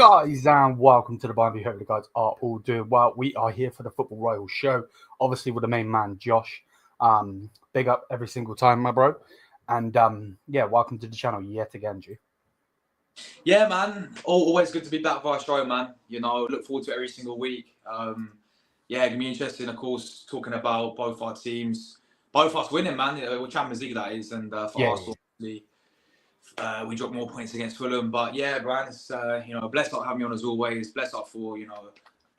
guys, and welcome to the Bayern View. Hope you guys are all doing well. We are here for the Football Royal Show, obviously with the main man, Josh. Big up every single time, my bro. And yeah, welcome to the channel yet again, G. Yeah, man. Always good to be back for our show, man. You know, look forward to it every single week. Yeah, gonna be interesting, of course, talking about both our teams, both us winning, man. Champions League, that is, and for Arsenal, we dropped more points against Fulham. But yeah, Brian, it's blessed up having me on as always. Blessed up for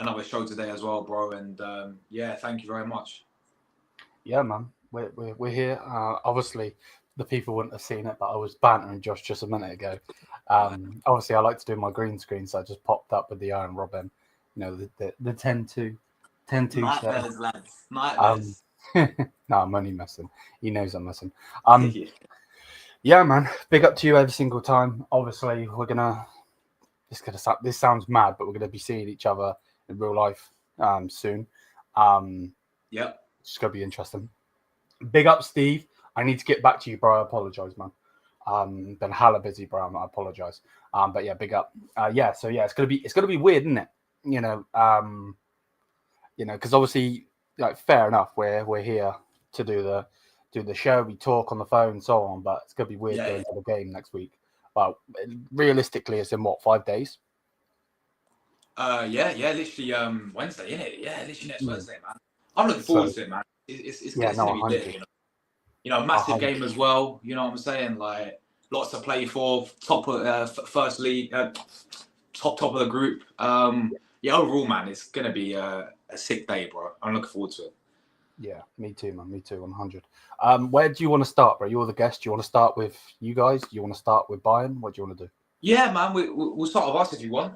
another show today as well, bro. And yeah, thank you very much. Yeah, man. We're here. Obviously, the people wouldn't have seen it, but I was bantering Josh just a minute ago. Obviously, I like to do my green screen, so I just popped up with the Iron Robin, the 10-2 Nightmares, lads. Nightmares. No, I'm only messing. He knows I'm messing. Yeah, man. Big up to you every single time. Obviously, this sounds mad, but we're gonna be seeing each other in real life soon. Yep. It's gonna be interesting. Big up, Steve. I need to get back to you, bro. I apologize, man. Been hella busy, bro. I apologize. But yeah, big up. So it's gonna be weird, isn't it? Because obviously, like, fair enough, we're here to do the show. We talk on the phone and so on, but it's gonna be weird going to the game next week. Well, realistically, it's in what, 5 days? Literally Wednesday, isn't it? Yeah, literally next Wednesday, man. I'm looking forward to it, man. It's gonna be big, massive game as well. You know what I'm saying? Like, lots to play for. Top of first league, top of the group. Overall, man, it's gonna be a sick day, bro. I'm looking forward to it. Yeah, me too, man. Me too, 100. Where do you want to start, bro? You're the guest. Do you want to start with you guys? Do you want to start with Bayern? What do you want to do? Yeah, man. We'll start with us if you want.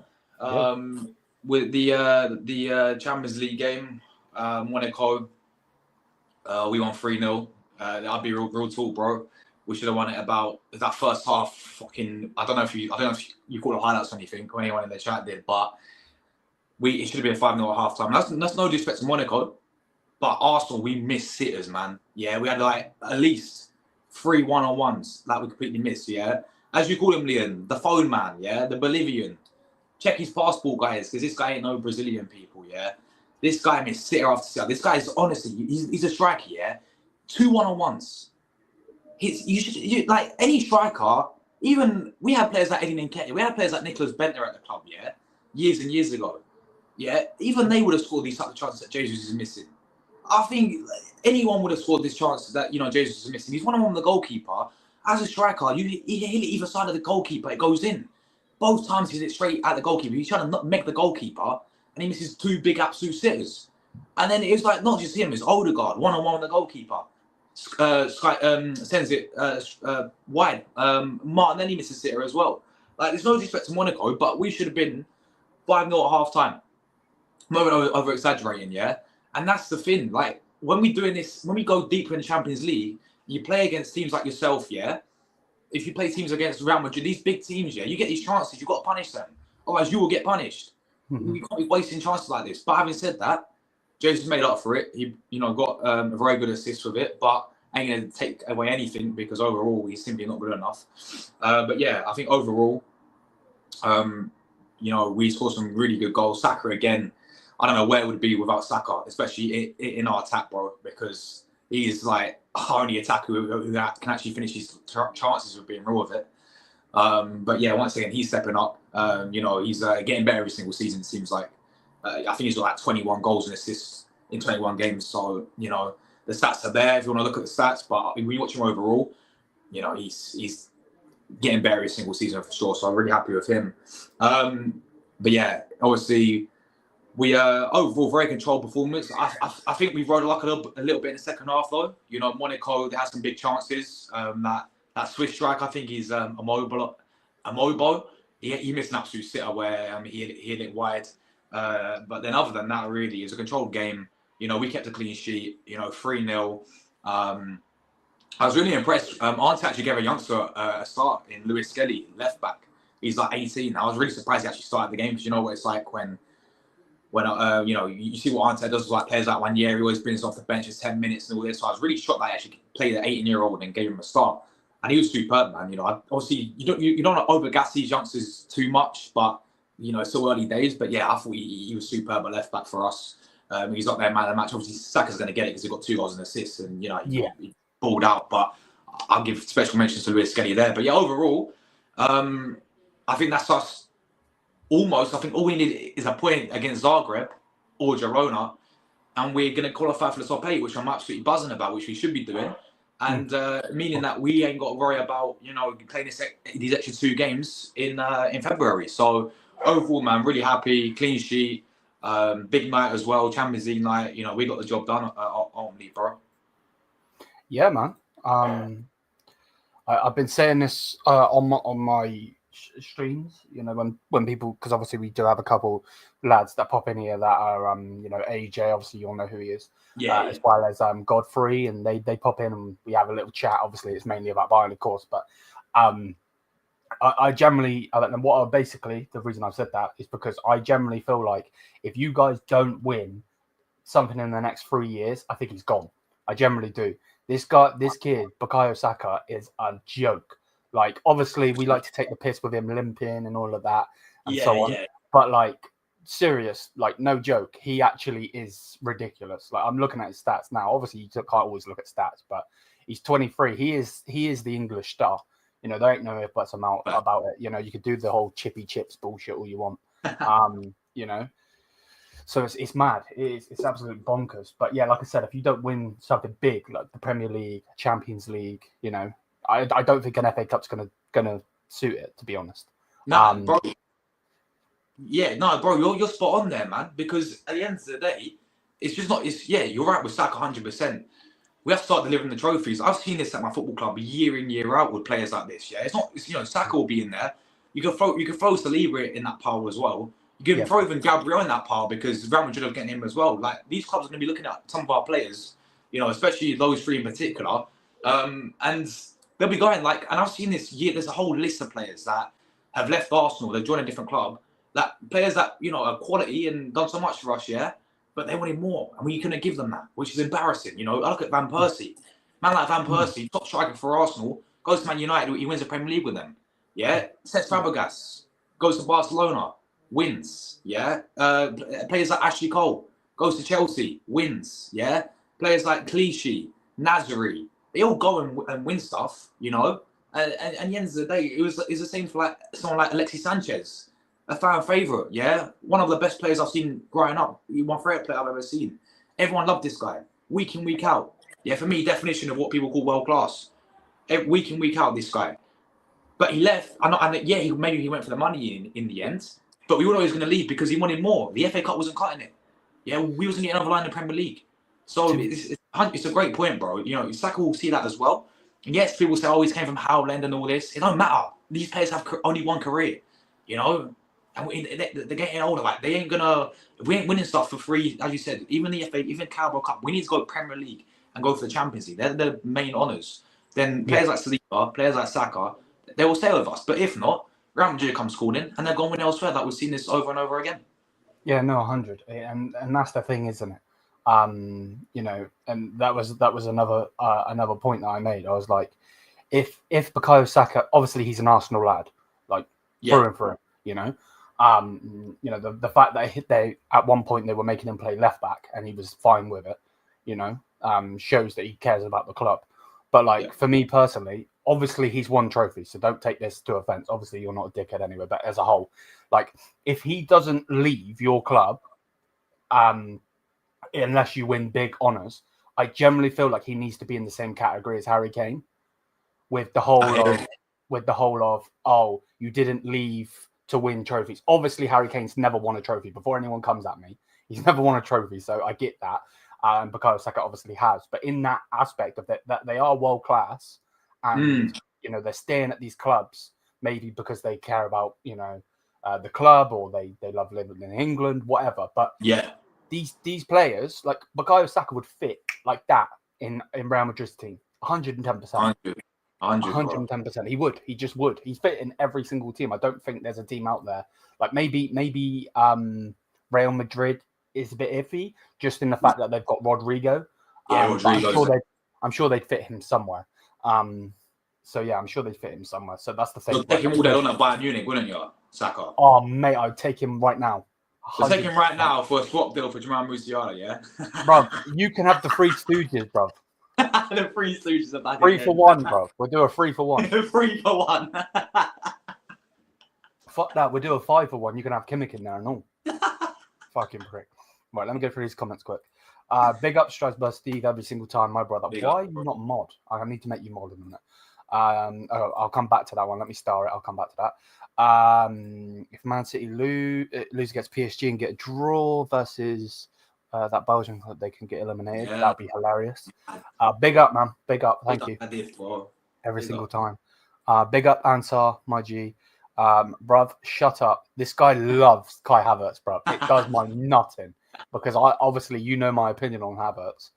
With the Champions League game, Monaco, we won 3-0. I'll be real talk, bro. We should have won it about that first half. Fucking, I don't know if you caught the highlights or anything, or anyone in the chat did, but it should have been 5-0 at half time. That's no disrespect to Monaco, but Arsenal, we missed sitters, man. Yeah, we had like at least 3 1-on-1s that we completely missed. Yeah, as you call him, Leon, the phone man. Yeah, the Bolivian. Check his passport, guys, because this guy ain't no Brazilian people. Yeah, this guy missed sitter after sitter. This guy is honestly, he's a striker. Yeah, 2 1-on-1s. Like any striker. Even we had players like Eddie Nketiah. We had players like Nicholas Bentner at the club. Yeah, years and years ago. Yeah, even they would have scored these type of chances that Jesus is missing. I think anyone would have scored this chance that Jesus is missing. He's one-on-one with the goalkeeper. As a striker, he hit it either side of the goalkeeper, it goes in. Both times he hit it straight at the goalkeeper. He's trying to not make the goalkeeper, and he misses 2 big absolute sitters. And then it's like not just him, it's Odegaard, one-on-one with the goalkeeper. Sends it wide. Martinelli misses sitter as well. Like, there's no disrespect to Monaco, but we should have been 5-0 at half time. I'm over exaggerating, yeah. And that's the thing. Like, when we're doing this, when we go deeper in the Champions League, you play against teams like yourself, yeah. If you play teams against Real Madrid, these big teams, yeah, you get these chances. You got to punish them, otherwise you will get punished. We can't be wasting chances like this. But having said that, Jesus made up for it. He, got a very good assist with it, but ain't gonna take away anything because overall he's simply not good enough. But yeah, I think overall, we scored some really good goals. Saka again. I don't know where it would be without Saka, especially in our attack, bro, because he's like our only attacker who can actually finish his chances with being real with it. But yeah, once again, he's stepping up. He's getting better every single season, it seems like. I think he's got like 21 goals and assists in 21 games. So, the stats are there if you want to look at the stats. But when you watch him overall, he's getting better every single season for sure. So I'm really happy with him. But yeah, obviously, we overall very controlled performance. I think we rode luck a little bit in the second half though. Monaco, they had some big chances. That Swiss strike, I think he's a mobile. He missed an absolute sitter where he hit it wide. But then other than that, really, it was a controlled game. We kept a clean sheet. 3-0. I was really impressed. Ante actually gave a youngster a start in Lewis Skelly, left back. He's like 18. I was really surprised he actually started the game because you know what it's like when you see what Ante does with like players like 1 year. He always brings off the bench for 10 minutes and all this. So I was really shocked that I actually played an 18-year-old and gave him a start. And he was superb, man. Obviously you don't want to overgas these youngsters too much, but it's still early days, but yeah, I thought he was superb at left back for us. He's up there, man of the match. Obviously, Saka's going to get it because he got 2 goals and assists, and he balled out. But I'll give special mentions to Luis Skelly there. But yeah, overall, I think that's us. Almost, I think all we need is a point against Zagreb or Girona, and we're going to qualify for the top 8, which I'm absolutely buzzing about, which we should be doing. And meaning that we ain't got to worry about playing these extra 2 games in February. So overall, man, really happy, clean sheet, big night as well, Champions League night. We got the job done, ultimately, bro. Yeah, man. I've been saying this on my streams. When people, because obviously we do have a couple lads that pop in here that are AJ. Obviously, you'll know who he is. As well as Godfrey, and they pop in and we have a little chat. Obviously, it's mainly about Bayern, of course, but I generally, basically the reason I've said that is because I generally feel like if you guys don't win something in the next 3 years, I think he's gone. I generally do. This kid, Bukayo Saka, is a joke. Like, obviously, we like to take the piss with him limping and all of that and so on. But, like, serious, like, no joke. He actually is ridiculous. Like, I'm looking at his stats now. Obviously, you can't always look at stats, but he's 23. He is the English star. There ain't no if buts about it. You could do the whole chippy chips bullshit all you want. So it's mad. It's absolutely bonkers. But yeah, like I said, if you don't win something big like the Premier League, Champions League, I don't think an FA Cup's gonna suit it, to be honest. Bro. Yeah, no, bro, you're spot on there, man. Because at the end of the day, it's just not. You're right with Saka 100%. We have to start delivering the trophies. I've seen this at my football club year in, year out with players like this. Yeah, it's not. Saka will be in there. You can throw Saliba in that pile as well. You can throw even Gabriel in that pile because Real Madrid are getting him as well. Like, these clubs are going to be looking at some of our players, especially those 3 in particular, and they'll be going like. And I've seen this year. There's a whole list of players that have left Arsenal. They've joined a different club. That players that are quality and done so much for us, yeah. But they wanted more, and we couldn't give them that, which is embarrassing. I look at Van Persie, man like Van Persie, top striker for Arsenal, goes to Man United, he wins the Premier League with them. Yeah, Cesc Fabregas goes to Barcelona, wins. Yeah, players like Ashley Cole goes to Chelsea, wins. Yeah, players like Clichy, Nazari, they all go and win stuff. And at the end of the day, it's the same for like someone like Alexis Sanchez. A fan favourite, yeah? One of the best players I've seen growing up. One favourite player I've ever seen. Everyone loved this guy. Week in, week out. Yeah, for me, definition of what people call world class. Week in, week out, this guy. But he left. Maybe he went for the money in the end. But we all know he was going to leave because he wanted more. The FA Cup wasn't cutting it. Yeah, we wasn't getting another line in the Premier League. So it's a great point, bro. Saka will see that as well. And yes, people say, he came from Howland and all this. It don't matter. These players have only one career, And they're getting older. Like, they ain't gonna. If we ain't winning stuff for free, as you said, even the FA, even Carabao Cup, we need to go to Premier League and go for the Champions League. They're the main honours. Then players like Saliba, players like Saka, they will stay with us. But if not, Real Madrid comes calling and they're going to win elsewhere. Like, we've seen this over and over again. Yeah, no, 100, and that's the thing, isn't it? And that was another point that I made. I was like, if Bukayo Saka, obviously he's an Arsenal lad, like through and through, the fact that they at one point they were making him play left back and he was fine with it, shows that he cares about the club. But for me personally, obviously he's won trophies, so don't take this to offense. Obviously you're not a dickhead anyway, but as a whole, if he doesn't leave your club, unless you win big honours, I generally feel like he needs to be in the same category as Harry Kane, with the whole of you didn't leave to win trophies. Obviously, Harry Kane's never won a trophy. Before anyone comes at me, he's never won a trophy, so I get that. And Bukayo Saka obviously has. But in that aspect of that they are world class, and they're staying at these clubs maybe because they care about the club, or they love living in England, whatever. But these players, like Bukayo Saka, would fit like that in Real Madrid's team, 110%. 110%. He would. He just would. He's fit in every single team. I don't think there's a team out there. Like maybe Real Madrid is a bit iffy, just in the fact that they've got Rodrigo. Rodrigo. I'm sure they'd fit him somewhere. So yeah, I'm sure they fit him somewhere. So that's the thing. You'll take him all day on at Bayern Munich, wouldn't you, Saka? Oh mate, I'd take him right now. You'll take him right now for a swap deal for Jamal Musiala, yeah? Bro, you can have the Three Stooges, bro. The Three Stooges are back 3 for 1, bro. We'll do a 3 for 1. 3 for 1. Fuck that. We'll do a 5 for 1. You can have Kimmich in there and all. Fucking prick. Right, let me go through these comments quick. Big up Strasbourg Steve every single time, my brother. Why are you not mod? I need to make you mod in a minute. I'll come back to that one. Let me star it. I'll come back to that. If Man City lose against PSG and get a draw versus that Belgian club, they can get eliminated. Yeah. That'd be hilarious. Big up, man. Big up. Thank you. Every Big single up. time. Big up, Ansar, my G. Bruv, shut up. This guy loves Kai Havertz, bruv. It does my nutting because obviously you know my opinion on Havertz.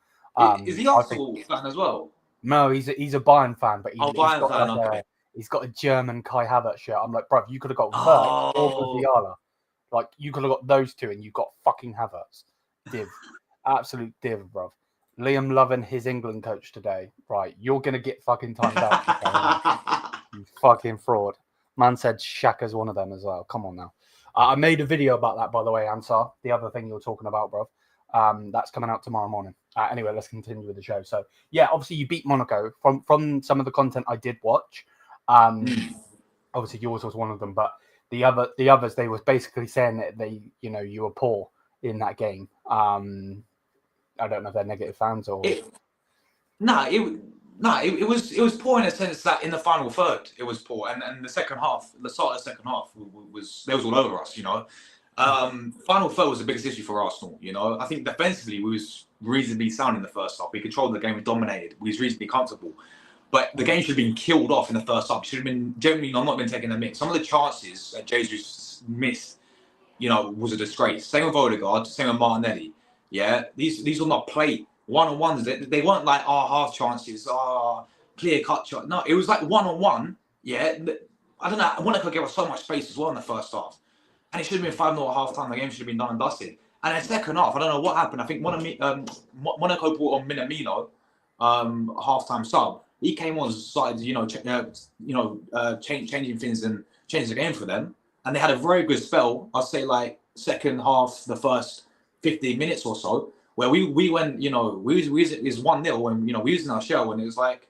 Is he Arsenal fan as well? No, he's a Bayern fan, but he's got a German Kai Havertz shirt. I'm like, bruv, you could have got Vert or Musiala. Like, you could have got those two and you got fucking Havertz. Div. Absolute div, bruv. Liam loving his England coach today. Right, you're going to get fucking timed out. You fucking fraud. Man said Shaka's one of them as well. Come on now. I made a video about that, by the way, Ansar. The other thing you're talking about, bro. That's coming out tomorrow morning. Anyway, let's continue with the show. So, yeah, obviously you beat Monaco. From some of the content I did watch, obviously yours was one of them, but the others, they was basically saying that you were poor in that game. I don't know if they're negative fans or... It was poor in a sense that in the final third it was poor, and the second half, the start of the second half was all over us. Final third was the biggest issue for Arsenal. I think defensively we was reasonably sound in the first half. We controlled the game, we dominated, we was reasonably comfortable. But the game should have been killed off in the first half. Should have been generally not been taking the mix. Some of the chances that Jesus missed, was a disgrace. Same with Odegaard, same with Martinelli. Yeah, these will not play one-on-ones. They weren't like half chances, clear cut shot. No, it was like one-on-one. Yeah, I don't know. Monaco gave us so much space as well in the first half, and it should have been 5-0 at half time. The game should have been done and dusted. And in the second half, I don't know what happened. I think Monaco brought on Minamino, half-time sub. He came on and started, changing things and changing the game for them. And they had a very good spell. I'd say like second half, the first 15 minutes or so, where we went, it was 1-0 and we was in our shell and it was like,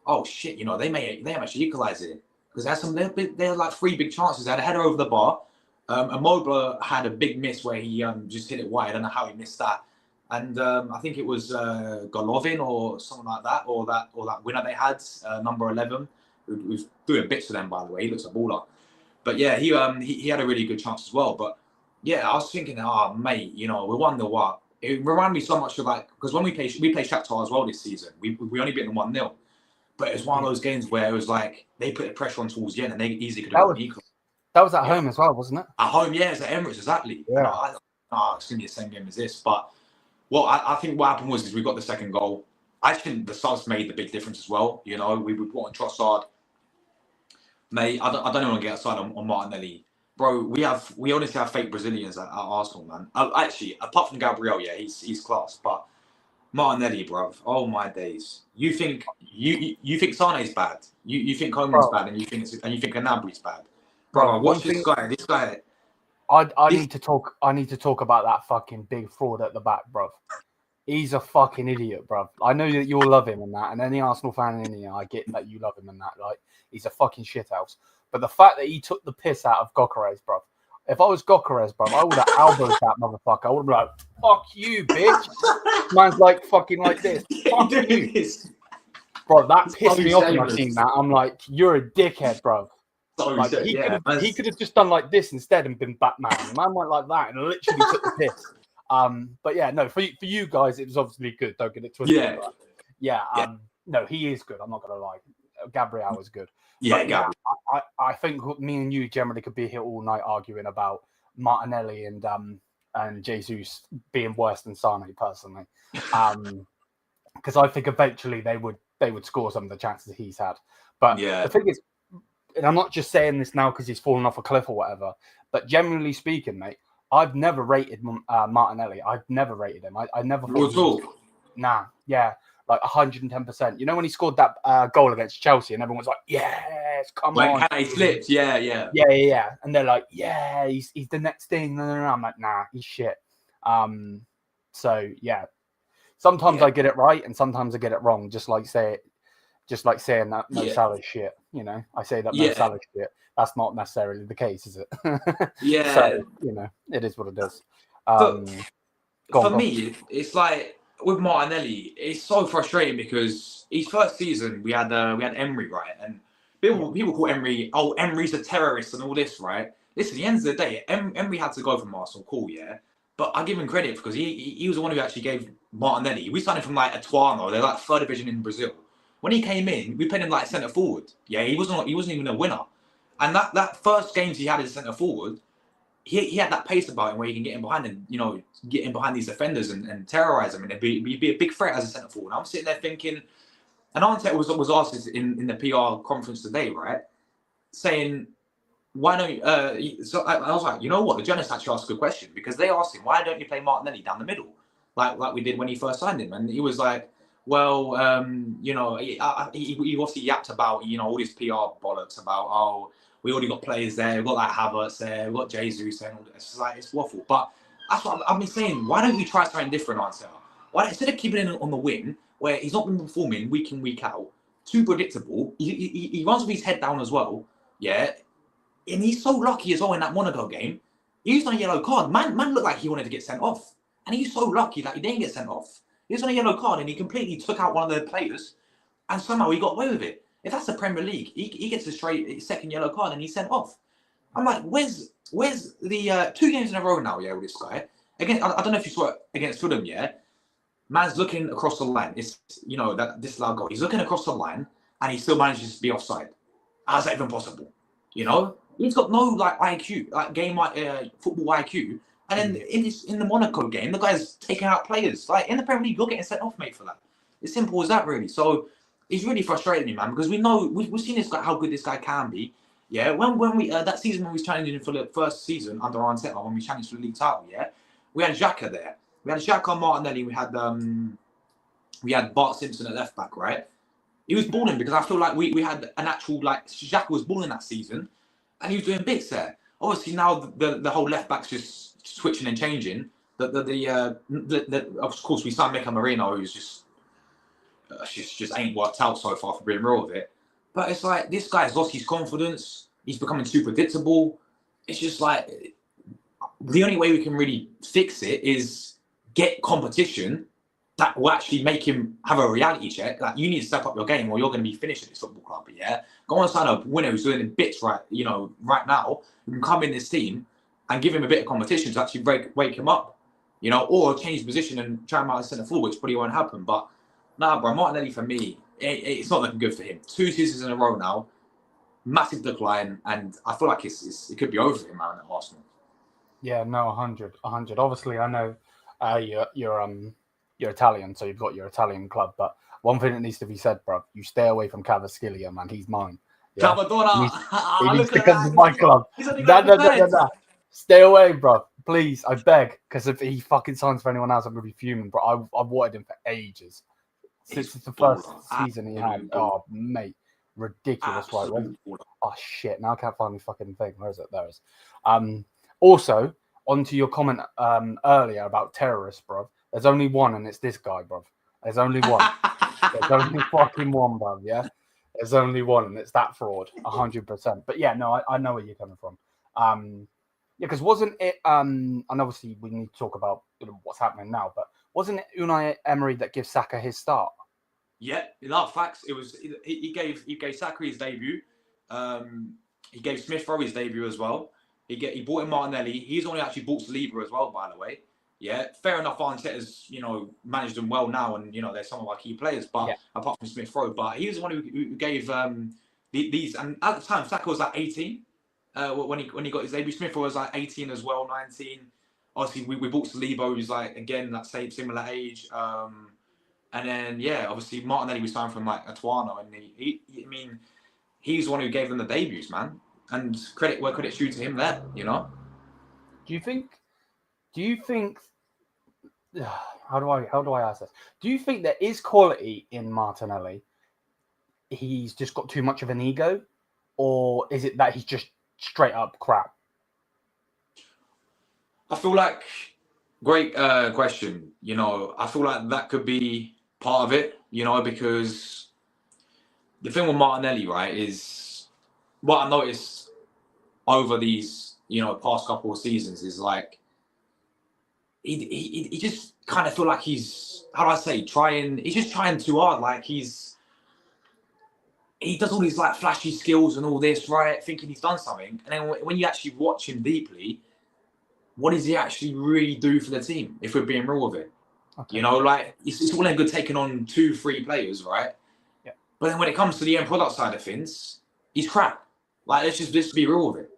oh shit, they may actually equalise it because they had like 3 big chances. They had a header over the bar. Immobile had a big miss where he just hit it wide. I don't know how he missed that. And I think it was Golovin or something like that, or that winner they had, number 11, who's doing bits for them, by the way. He looks a baller. But yeah, he had a really good chance as well. But yeah, I was thinking, mate, we won the what? It reminded me so much of like, because when we play Shakhtar as well this season, we only beat them 1-0. But it was one of those games where it was like they put the pressure on towards the end and they easily could have got equal. That was at home as well, wasn't it? At home, yeah, it's at Emirates, exactly. Yeah. It's going to be the same game as this. But I think what happened was we got the second goal. I think the subs made the big difference as well. We brought on Trossard. Mate, I don't even want to get outside on Martinelli. Bro, we honestly have fake Brazilians at Arsenal, man. Actually, apart from Gabriel, yeah, he's class. But Martinelli, bro, oh my days. You think Sane's bad? You think Coman's bad, and you think Gnabry's bad? Bro, watch this guy. This guy. I need to talk about that fucking big fraud at the back, bro. He's a fucking idiot, bro. I know that you'll love him and that, and any Arsenal fan in here, I get that you love him and that. Like, he's a fucking shithouse. But the fact that he took the piss out of Gyökeres, bro. If I was Gyökeres, bro, I would have elbowed that motherfucker. I would be like, fuck you, bitch. Man's like fucking like this. Fuck you. Bro, that pissed me off when I seen that. I'm like, you're a dickhead, bro. Like, he could have just done like this instead and been Batman. The man went like that and literally took the piss. But yeah, no, for you guys, it was obviously good. Don't get it twisted. Yeah. No, he is good. I'm not gonna lie. Gabriel was good. Yeah, Gabriel. I think me and you generally could be here all night arguing about Martinelli and Jesus being worse than Sane personally. Because I think eventually they would score some of the chances he's had. But the thing is, and I'm not just saying this now because he's fallen off a cliff or whatever, but generally speaking, mate, I've never rated Martinelli. I've never rated him. I never thought. Nah, yeah. like 110%. You know when he scored that goal against Chelsea and everyone was like, yes, come when on. Kane slipped, yeah. And they're like, yeah, he's the next thing. No. I'm like, nah, he's shit. So yeah, sometimes I get it right and sometimes I get it wrong. Just like saying that Mo Salah's shit. You know, I say that Mo Salah's shit. That's not necessarily the case, is it? Yeah. So you know, it is what it is. For me, it's like with Martinelli, it's so frustrating because his first season we had Emery, right, and people call Emery, oh, Emery's a terrorist and all this, right? Listen, at the end of the day, Emery had to go from Arsenal, cool, yeah. But I give him credit because he was the one who actually gave Martinelli. We signed him from like Atuano, they're like third division in Brazil. When he came in, we played him like centre forward. Yeah, he wasn't even a winner. And that first games he had as centre forward, he had that pace about him where he can get in behind and, you know, get in behind these defenders and terrorise them and be a big threat as a centre forward. And I'm sitting there thinking, and Arteta was asked in the PR conference today, right, saying, why don't you, so I was like, you know what, the journalist actually asked a good question because they asked him, why don't you play Martinelli down the middle like we did when he first signed him? And he was like, well, you know, he obviously yapped about, you know, all this PR bollocks about, oh, we already got players there, we've got like Havertz there, we've got Jesus there, and all that. It's like, it's waffle. But that's what I've been saying. Why don't you try something different, Arteta? Why instead of keeping him on the wing, where he's not been performing week in, week out, too predictable, he runs with his head down as well, yeah? And he's so lucky as well in that Monaco game. He was on a yellow card. Man looked like he wanted to get sent off. And he's so lucky that he didn't get sent off. He was on a yellow card and he completely took out one of the players and somehow he got away with it. If that's the Premier League, he gets a straight second yellow card and he's sent off. I'm like, where's the 2 games in a row now, yeah, with this guy? Again, I don't know if you saw it against Fulham, yeah? Man's looking across the line. It's, you know, this loud goal. He's looking across the line and he still manages to be offside. How's that even possible? You know? He's got no like IQ, like game football IQ. And then in the Monaco game, the guy's taking out players. Like in the Premier League, you're getting sent off, mate, for that. It's simple as that, really. So it's really frustrating me, man, because we know we've seen this guy, how good this guy can be. Yeah, when we that season when we was challenging for the first season under Arteta, when we challenged for the league title, yeah, we had Xhaka there. We had Xhaka, Martinelli. We had Bart Simpson at left back, right? He was balling because I feel like we had an actual like Xhaka was balling that season. And he was doing bits there. Obviously, now the whole left back's just switching and changing. Of course, we signed Mika Marino, who's just ain't worked out so far, for being real with it. But it's like this guy's lost his confidence. He's becoming too predictable. It's just like the only way we can really fix it is get competition that will actually make him have a reality check. Like, you need to step up your game or you're going to be finished at this football club, yeah? Go and sign a winner who's doing bits right now, who can come in this team and give him a bit of competition to actually wake him up, you know, or change position and try him out as centre forward, which probably won't happen. But nah, bro, Martinelli for me, it's not looking good for him. 2 seasons in a row now, massive decline, and I feel like it could be over for him, man, at Arsenal. Yeah, no, 100. Obviously, I know you're Italian, so you've got your Italian club. But one thing that needs to be said, bro, you stay away from Cavaschillia, man. He's mine. Yeah? He needs to come to my club. Nah. Stay away, bro. Please, I beg. Because if he fucking signs for anyone else, I'm going to be fuming, bro. I've wanted him for ages. Since the first season he had. Oh, mate. Ridiculous, right? Oh, shit. Now I can't find the fucking thing. Where is it? There it is. Also, onto your comment earlier about terrorists, bro. There's only one, and it's this guy, bruv. There's only one. There's only fucking one, bruv, yeah? There's only one, and it's that fraud, 100%. But yeah, no, I know where you're coming from. Yeah, because wasn't it, and obviously we need to talk about what's happening now, but wasn't it Unai Emery that gives Saka his start? Yeah, in that facts, it was, he gave Saka his debut. He gave Smith Rowe his debut as well. He bought in Martinelli. He's only actually bought Saliba as well, by the way. Yeah, fair enough. Arteta's, managed them well now, and they're some of our key players. But apart from Smith Rowe, but he was the one who gave these. And at the time, Saka was like 18 when he got his debut. Smith Rowe was like 18 as well, 19. Obviously, we bought Saliba, who's like again that same similar age. And then obviously Martinelli was signed from like Atuano, and he's the one who gave them the debuts, man. And credit where credit's due to him there, Do you think how do I ask this? Do you think there is quality in Martinelli? He's just got too much of an ego, or is it that he's just straight up crap? I feel like great question. You know, I feel like that could be part of it. You know, because the thing with Martinelli, right, is what I noticed over these, you know, past couple of seasons is like he just kind of feel like he's, how do I say, he's just trying too hard. Like he does all these like flashy skills and all this, right, thinking he's done something, and then when you actually watch him deeply, what does he actually really do for the team? If we're being real with it, okay. You know, like it's all in good taking on 2-3 players, right? Yeah. But then when it comes to the end product side of things, he's crap. Like let's just be real with it.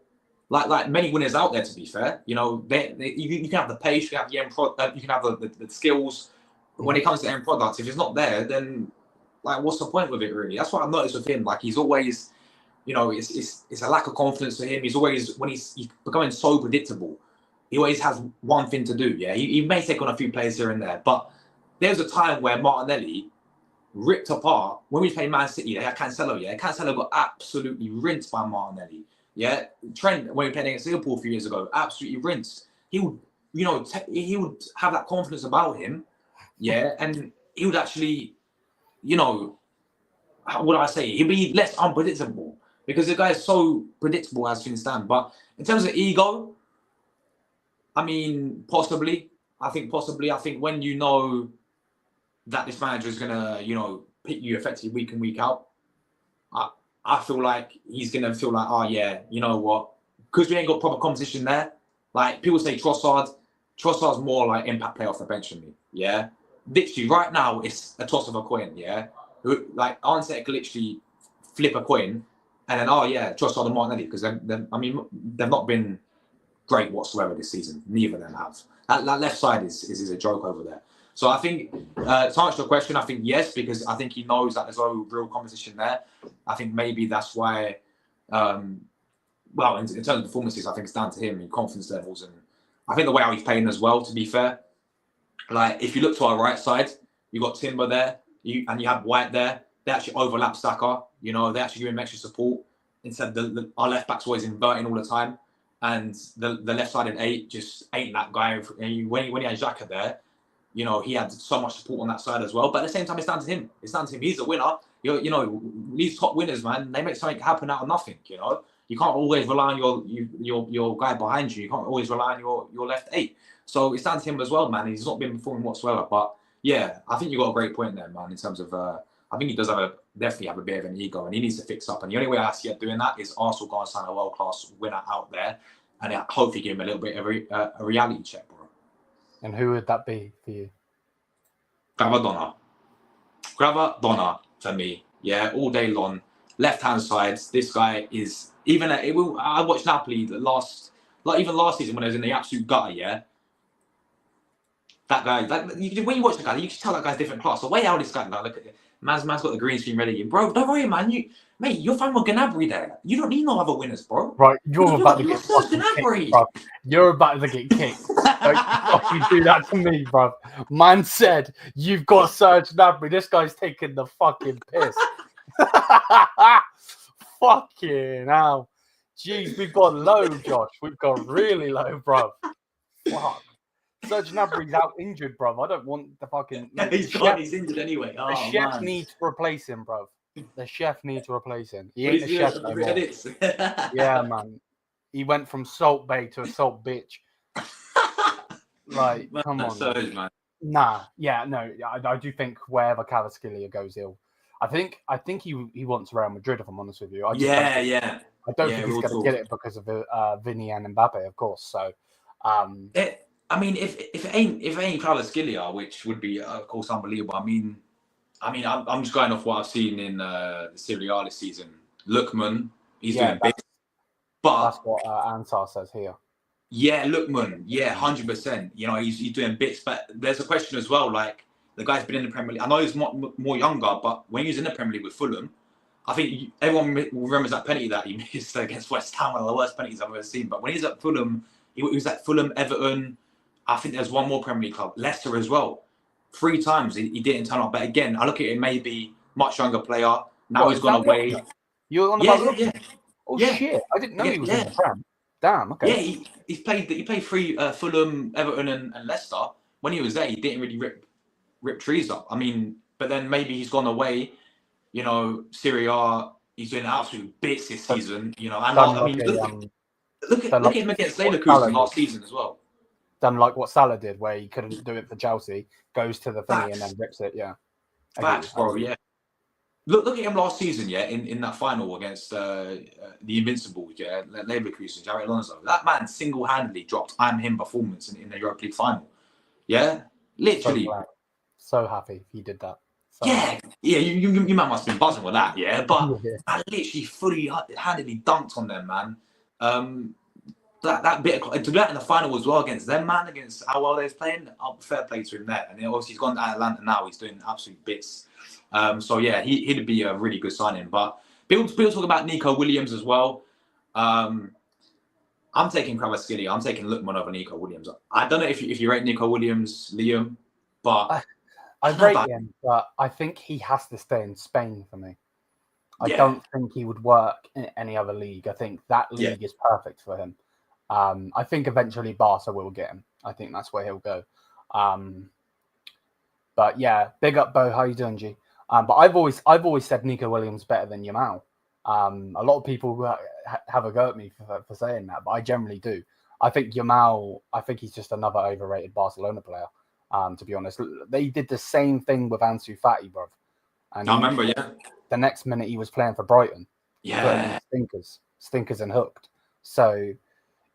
Like many winners out there, to be fair, you know, you can have the pace, you can have the end product, you can have the skills. But when it comes to end products, if it's not there, then like what's the point with it really? That's what I've noticed with him. Like he's always, you know, it's a lack of confidence for him. He's always, when he's becoming so predictable, he always has one thing to do. Yeah, he may take on a few players here and there, but there's a time where Martinelli ripped apart when we played Man City. They had Cancelo. Yeah, Cancelo got absolutely rinsed by Martinelli. Yeah, Trent, when we played against Liverpool a few years ago, absolutely rinsed. He would, you know, he would have that confidence about him. Yeah, and he would actually, you know, what do I say? He'd be less unpredictable because the guy is so predictable as things stand. But in terms of ego, I mean, possibly. I think when you know that this manager is gonna, you know, pick you effectively week in, week out, I feel like he's gonna feel like, oh yeah, you know what? Because we ain't got proper competition there. Like people say Trossard's more like impact player off the bench than me. Yeah. Literally, right now it's a toss of a coin, yeah. Like Arnett could literally flip a coin and then, oh yeah, Trossard and Martinelli, because they've not been great whatsoever this season. Neither of them have. That left side is a joke over there. So I think, to answer your question, I think yes, because I think he knows that there's no real competition there. I think maybe that's why, well, in terms of performances, I think it's down to him and confidence levels. And I think the way how he's playing as well, to be fair. Like, if you look to our right side, you got Timber there, and you have White there. They actually overlap Saka. You know, they actually give him extra support. Instead, our left back's always inverting all the time. And the left-sided 8 just ain't that guy. And when he had Xhaka there, you know, he had so much support on that side as well. But at the same time, it's down to him. It's down to him. He's a winner. You know, these top winners, man, they make something happen out of nothing, you know. You can't always rely on your guy behind you. You can't always rely on your left 8. So it's down to him as well, man. He's not been performing whatsoever. But, yeah, I think you got a great point there, man, in terms of... I think he does definitely have a bit of an ego, and he needs to fix up. And the only way I see him doing that is Arsenal go and sign a world-class winner out there, and hopefully give him a little bit of a reality check, bro. And who would that be for you? Gravadonna for me. Yeah, all day long. Left-hand side, this guy is even. I watched Napoli even last season when I was in the absolute gutter. Yeah. That guy, when you watch the guy, you can tell that guy's different class. The way how this guy, look at it. Man's got the green screen ready. Bro, don't worry, man. You're fine with Gnabry there. You don't need no other winners, bro. Right, you're about to get kicked, bro. You're about to get kicked. Don't fucking do that to me, bro. Man said, you've got Serge Gnabry. This guy's taking the fucking piss. Fucking hell. Jeez, we've got low, Josh. We've got really low, bro. Fuck. Serge Gnabry's out injured, bro. I don't want the fucking... He's injured anyway. The chef needs to replace him, bro. The chef needs to replace him. He ain't the chef no more. Yeah, man. He went from Salt Bay to a Salt Bitch. Like, come on. Serge, man. Nah, yeah, no. I do think wherever Kvaratskhelia goes ill, I think he wants Real Madrid, if I'm honest with you. I don't think he's going to get it because of Vinny and Mbappe, of course. So... I mean, if it ain't Kvaratskhelia, which would be, of course, unbelievable. I mean, I'm just going off what I've seen in the Serie A this season. Lookman, he's doing bits. But that's what Ansar says here. Yeah, Lookman, 100%. You know, he's doing bits. But there's a question as well. Like, the guy's been in the Premier League. I know he's more younger, but when he was in the Premier League with Fulham, I think everyone remembers that penalty that he missed against West Ham, one of the worst penalties I've ever seen. But when he's at Fulham, he was at Fulham, Everton. I think there's one more Premier League club, Leicester as well. 3 times he didn't turn up. But again, I look at him, maybe much younger player. Now he's gone Sadio? away. You're on Yeah, about yeah, Oh yeah. shit! I didn't know he was in Yeah. the Prem. Damn. Okay. Yeah, he played 3 Fulham, Everton, and Leicester. When he was there, he didn't really rip trees up. I mean, but then maybe he's gone away. You know, Serie A, he's doing absolute bits this season. You know, and I mean, look at him against Leverkusen last season as well. Done like what Salah did, where he couldn't do it for Chelsea, goes to the thingy and then rips it. Yeah, facts, bro. Yeah. Look at him last season, yeah, in that final against the Invincibles, yeah, Leverkusen, Jared Alonso. That man single-handedly dropped him performance in the Europa League final. Yeah, literally. So happy he did that. Yeah, you man must have been buzzing with that, yeah. But I literally fully-handedly dunked on them, man. That bit to do that in the final as well against them, man, against how well they was playing. Fair play to him there, and obviously he's gone to Atlanta now. He's doing absolute bits. So yeah, he'd be a really good signing. But people talk about Nico Williams as well. I'm taking Kvaratskhelia. I'm taking Lookman over Nico Williams. I don't know if you rate Nico Williams, Liam, but I rate him, but I think he has to stay in Spain for me. I don't think he would work in any other league. I think that league is perfect for him. I think eventually Barca will get him. I think that's where he'll go. But yeah, big up, Bo. How you doing, G? But I've always said Nico Williams better than Yamal. A lot of people have a go at me for saying that, but I generally do. I think Yamal, he's just another overrated Barcelona player. To be honest, they did the same thing with Ansu Fati, bro. And I remember, the next minute he was playing for Brighton. Yeah, stinkers and hooked. So,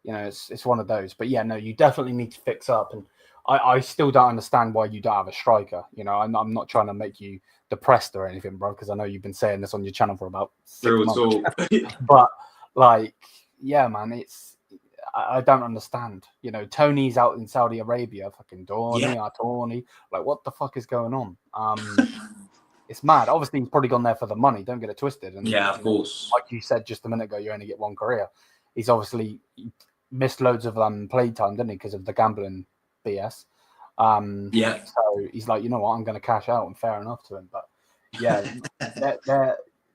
you know, it's one of those. But yeah, no, you definitely need to fix up. And I still don't understand why you don't have a striker. You know, I'm not trying to make you depressed or anything, bro, because I know you've been saying this on your channel for about 6 months. But like, yeah, man, I don't understand. You know, Tony's out in Saudi Arabia, fucking Tony. Like, what the fuck is going on? It's mad. Obviously, he's probably gone there for the money. Don't get it twisted. And yeah, of course. Like you said just a minute ago, you only get one career. He's obviously missed loads of play time, didn't he, because of the gambling BS. So he's like, you know what, I'm going to cash out, and fair enough to him. But yeah,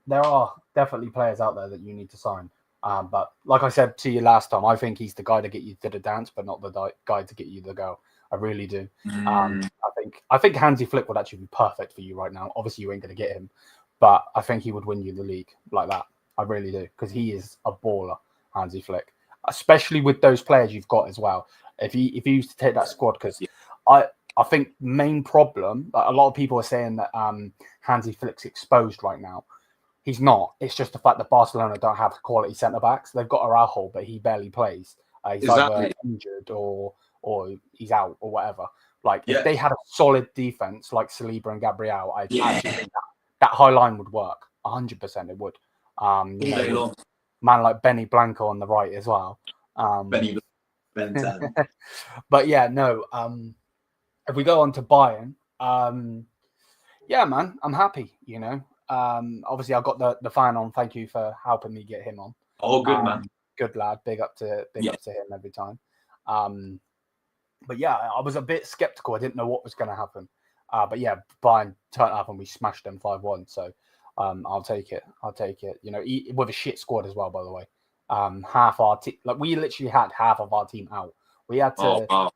there are definitely players out there that you need to sign. But like I said to you last time, I think he's the guy to get you to the dance, but not the guy to get you the girl. I really do. I think Hansi Flick would actually be perfect for you right now. Obviously, you ain't going to get him, but I think he would win you the league like that. I really do, because he is a baller, Hansi Flick, especially with those players you've got as well. If you used to take that squad, because I think main problem, a lot of people are saying that Hansi Flick's exposed right now. He's not. It's just the fact that Barcelona don't have quality centre backs. They've got Araujo, but he barely plays. He's either injured or he's out or whatever. Like, if they had a solid defense like Saliba and Gabriel, I actually think that high line would work. 100% it would. Man like Benny Blanco on the right as well. Ben. But yeah, no. If we go on to Bayern, yeah, man, I'm happy. You know, obviously I got the fan on. Thank you for helping me get him on. Oh, good man, good lad. Big up to him every time. But yeah, I was a bit skeptical. I didn't know what was going to happen. But yeah, Bayern turned up and we smashed them 5-1. So I'll take it. You know, with a shit squad as well, by the way. Half our team, like, we literally had half of our team out. We had to.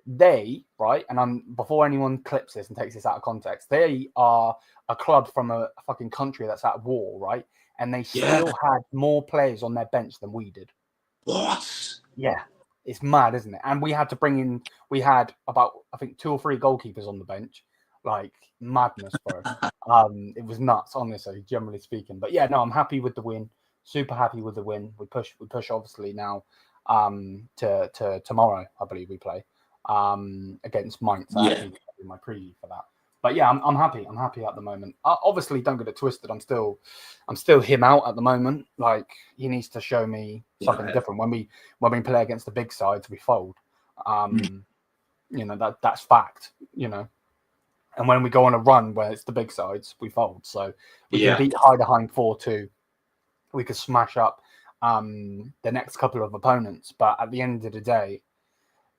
They right, and before anyone clips this and takes this out of context, they are a club from a fucking country that's at war, right? And they still had more players on their bench than we did. What? Yeah. It's mad, isn't it? And we had to bring in, we had about, I think, 2 or 3 goalkeepers on the bench. Like, madness, bro. It was nuts, honestly, generally speaking. But yeah, no, I'm happy with the win. Super happy with the win. We push obviously now to tomorrow, I believe we play against Mainz. I actually did my preview for that. But yeah, I'm happy. I'm happy at the moment. Obviously, don't get it twisted. I'm still him out at the moment. Like, he needs to show me something different. When we play against the big sides, we fold. You know, that's fact. You know, and when we go on a run where it's the big sides, we fold. So we can beat Heidenheim 4-2. We could smash up the next couple of opponents. But at the end of the day,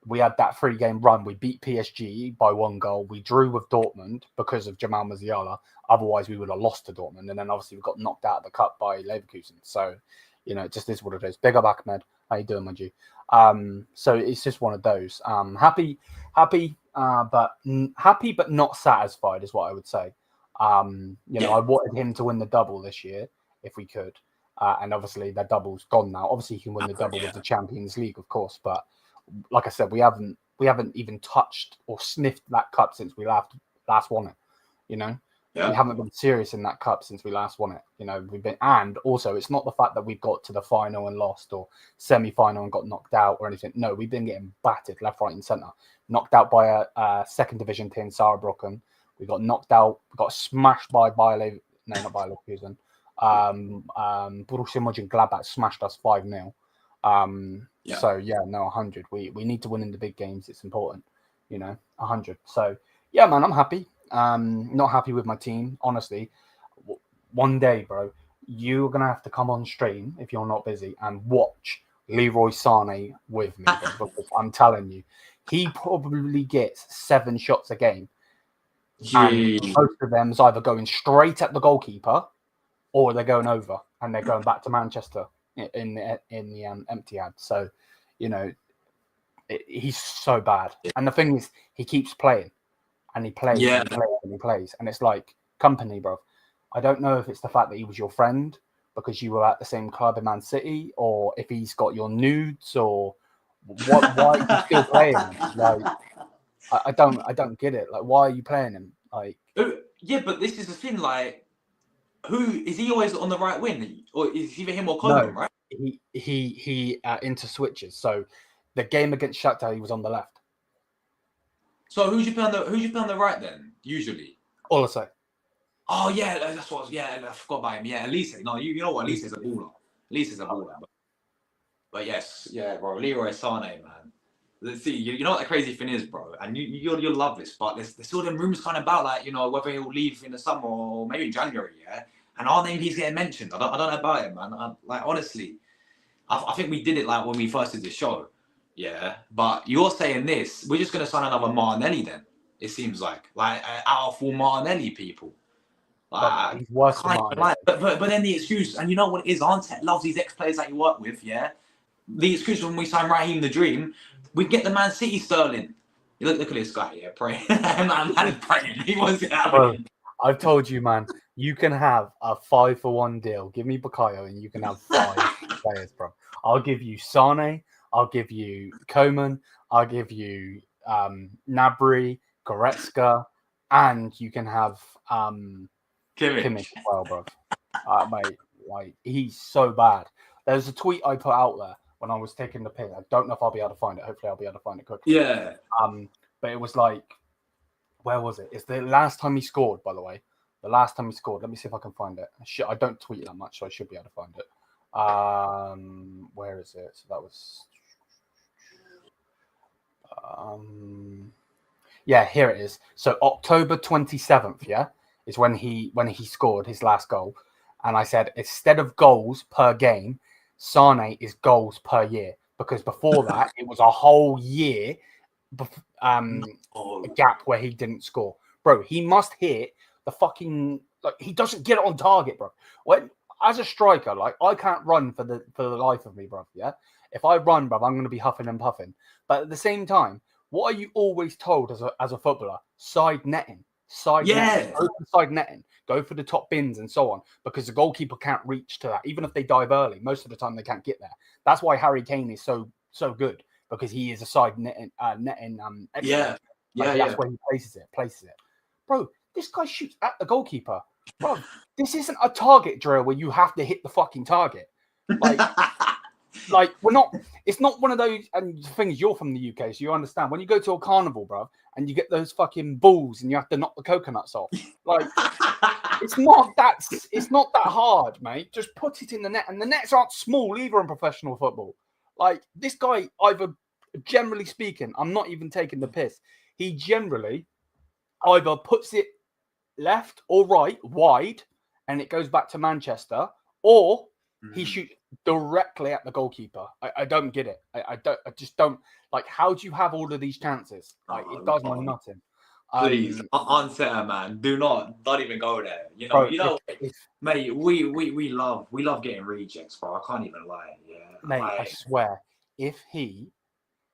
we had that 3-game run. We beat PSG by 1 goal. We drew with Dortmund because of Jamal Musiala. Otherwise, we would have lost to Dortmund. And then obviously we got knocked out of the cup by Leverkusen. So, you know, it just is what it is. Big up, Ahmed. How you doing, my G? So it's just one of those. Happy, but not satisfied is what I would say. You know, I wanted him to win the double this year if we could. And obviously that double's gone now. Obviously he can win the double with the Champions League, of course, but like I said, we haven't even touched or sniffed that cup since we last won it. You know, we haven't been serious in that cup since we last won it. You know, and also it's not the fact that we got to the final and lost or semi-final and got knocked out or anything. No, we've been getting battered left, right, and centre. Knocked out by a second division team, Saarbrücken. We got knocked out. We got smashed by not Bayer Leverkusen. Borussia Mönchengladbach smashed us 5-0. So yeah, no, 100. We need to win in the big games. It's important, you know, 100. So yeah, man, I'm happy. Not happy with my team, honestly. One day, bro, you're gonna have to come on stream if you're not busy and watch Leroy Sané with me, bro, because I'm telling you, he probably gets 7 shots a game, and most of them is either going straight at the goalkeeper or they're going over and they're going back to Manchester in the empty ad. So, you know, he's so bad. And the thing is, he keeps playing and he plays and he plays and he plays. And it's like, company, bro. I don't know if it's the fact that he was your friend because you were at the same club in Man City, or if he's got your nudes, or why are you still playing him? Like, I don't get it. Like, why are you playing him? Like, yeah, but this is the thing. Like, who is he always on the right wing, or is either him or Coleman? No, right? He into switches. So the game against Shakhtar, he was on the left. So who's you play on the right then? Usually, Olise. Oh yeah, that's what. Yeah, I forgot about him. Yeah, Elise. No, you know what? Elise is a baller. Elise is a baller. But yes, yeah, bro. Leroy Sané, man. See, you know what the crazy thing is, bro, and you'll love this, but there's all them rumors kind of about, like, you know, whether he'll leave in the summer or maybe in January, yeah. And our name he's getting mentioned. I don't know about it, man. Like, honestly, I think we did it like when we first did the show, yeah. But you're saying this, we're just gonna sign another Martinelli then. It seems like out of full Martinelli people. He's worse than Martinelli. But then the excuse, and you know what it is, Arteta loves these ex-players that you work with, yeah. The excuse when we sign Raheem the Dream, we get the Man City Sterling. You look at this guy, yeah, praying. man is praying. He wants it out. I've told you, man, you can have a 5-for-1 deal. Give me Bukayo and you can have 5 players, bro. I'll give you Sane, I'll give you Coman, I'll give you Gnabry, Goretzka, and you can have Kimmich as well, bro. Mate, like, he's so bad. There's a tweet I put out there when I was taking the pick. I don't know if I'll be able to find it. Hopefully I'll be able to find it quickly. Yeah. But it was like, where was it? It's the last time he scored, by the way. The last time he scored. Let me see if I can find it. I don't tweet that much, so I should be able to find it. Where is it? So that was... yeah, here it is. So October 27th, yeah, is when he scored his last goal. And I said, instead of goals per game, Sane is goals per year. Because before that, it was a whole year a gap where he didn't score. Bro, he must hit the fucking... Like, he doesn't get it on target, bro. When, as a striker, like, I can't run for the life of me, bro, yeah? If I run, bro, I'm going to be huffing and puffing. But at the same time, what are you always told as a footballer? Side netting. Netting. Go for side netting. Go for the top bins and so on, because the goalkeeper can't reach to that. Even if they dive early, most of the time they can't get there. That's why Harry Kane is so good, because he is a side netting expert. That's where he places it. Bro, this guy shoots at the goalkeeper. Bro, this isn't a target drill where you have to hit the fucking target. Like, we're not, it's not one of those, and the thing is, you're from the UK, so you understand. When you go to a carnival, bro, and you get those fucking balls and you have to knock the coconuts off, like, it's not that hard, mate. Just put it in the net, and the nets aren't small either in professional football. Like, this guy, generally speaking, I'm not even taking the piss, he generally either puts it left or right, wide, and it goes back to Manchester, or he shoots directly at the goalkeeper. I don't get it. I just don't like. How do you have all of these chances? Like it does me nothing. Please, answer, man. Don't even go there. Bro, mate. We love getting rejects, bro. I can't even lie. Yeah, mate. I swear, if he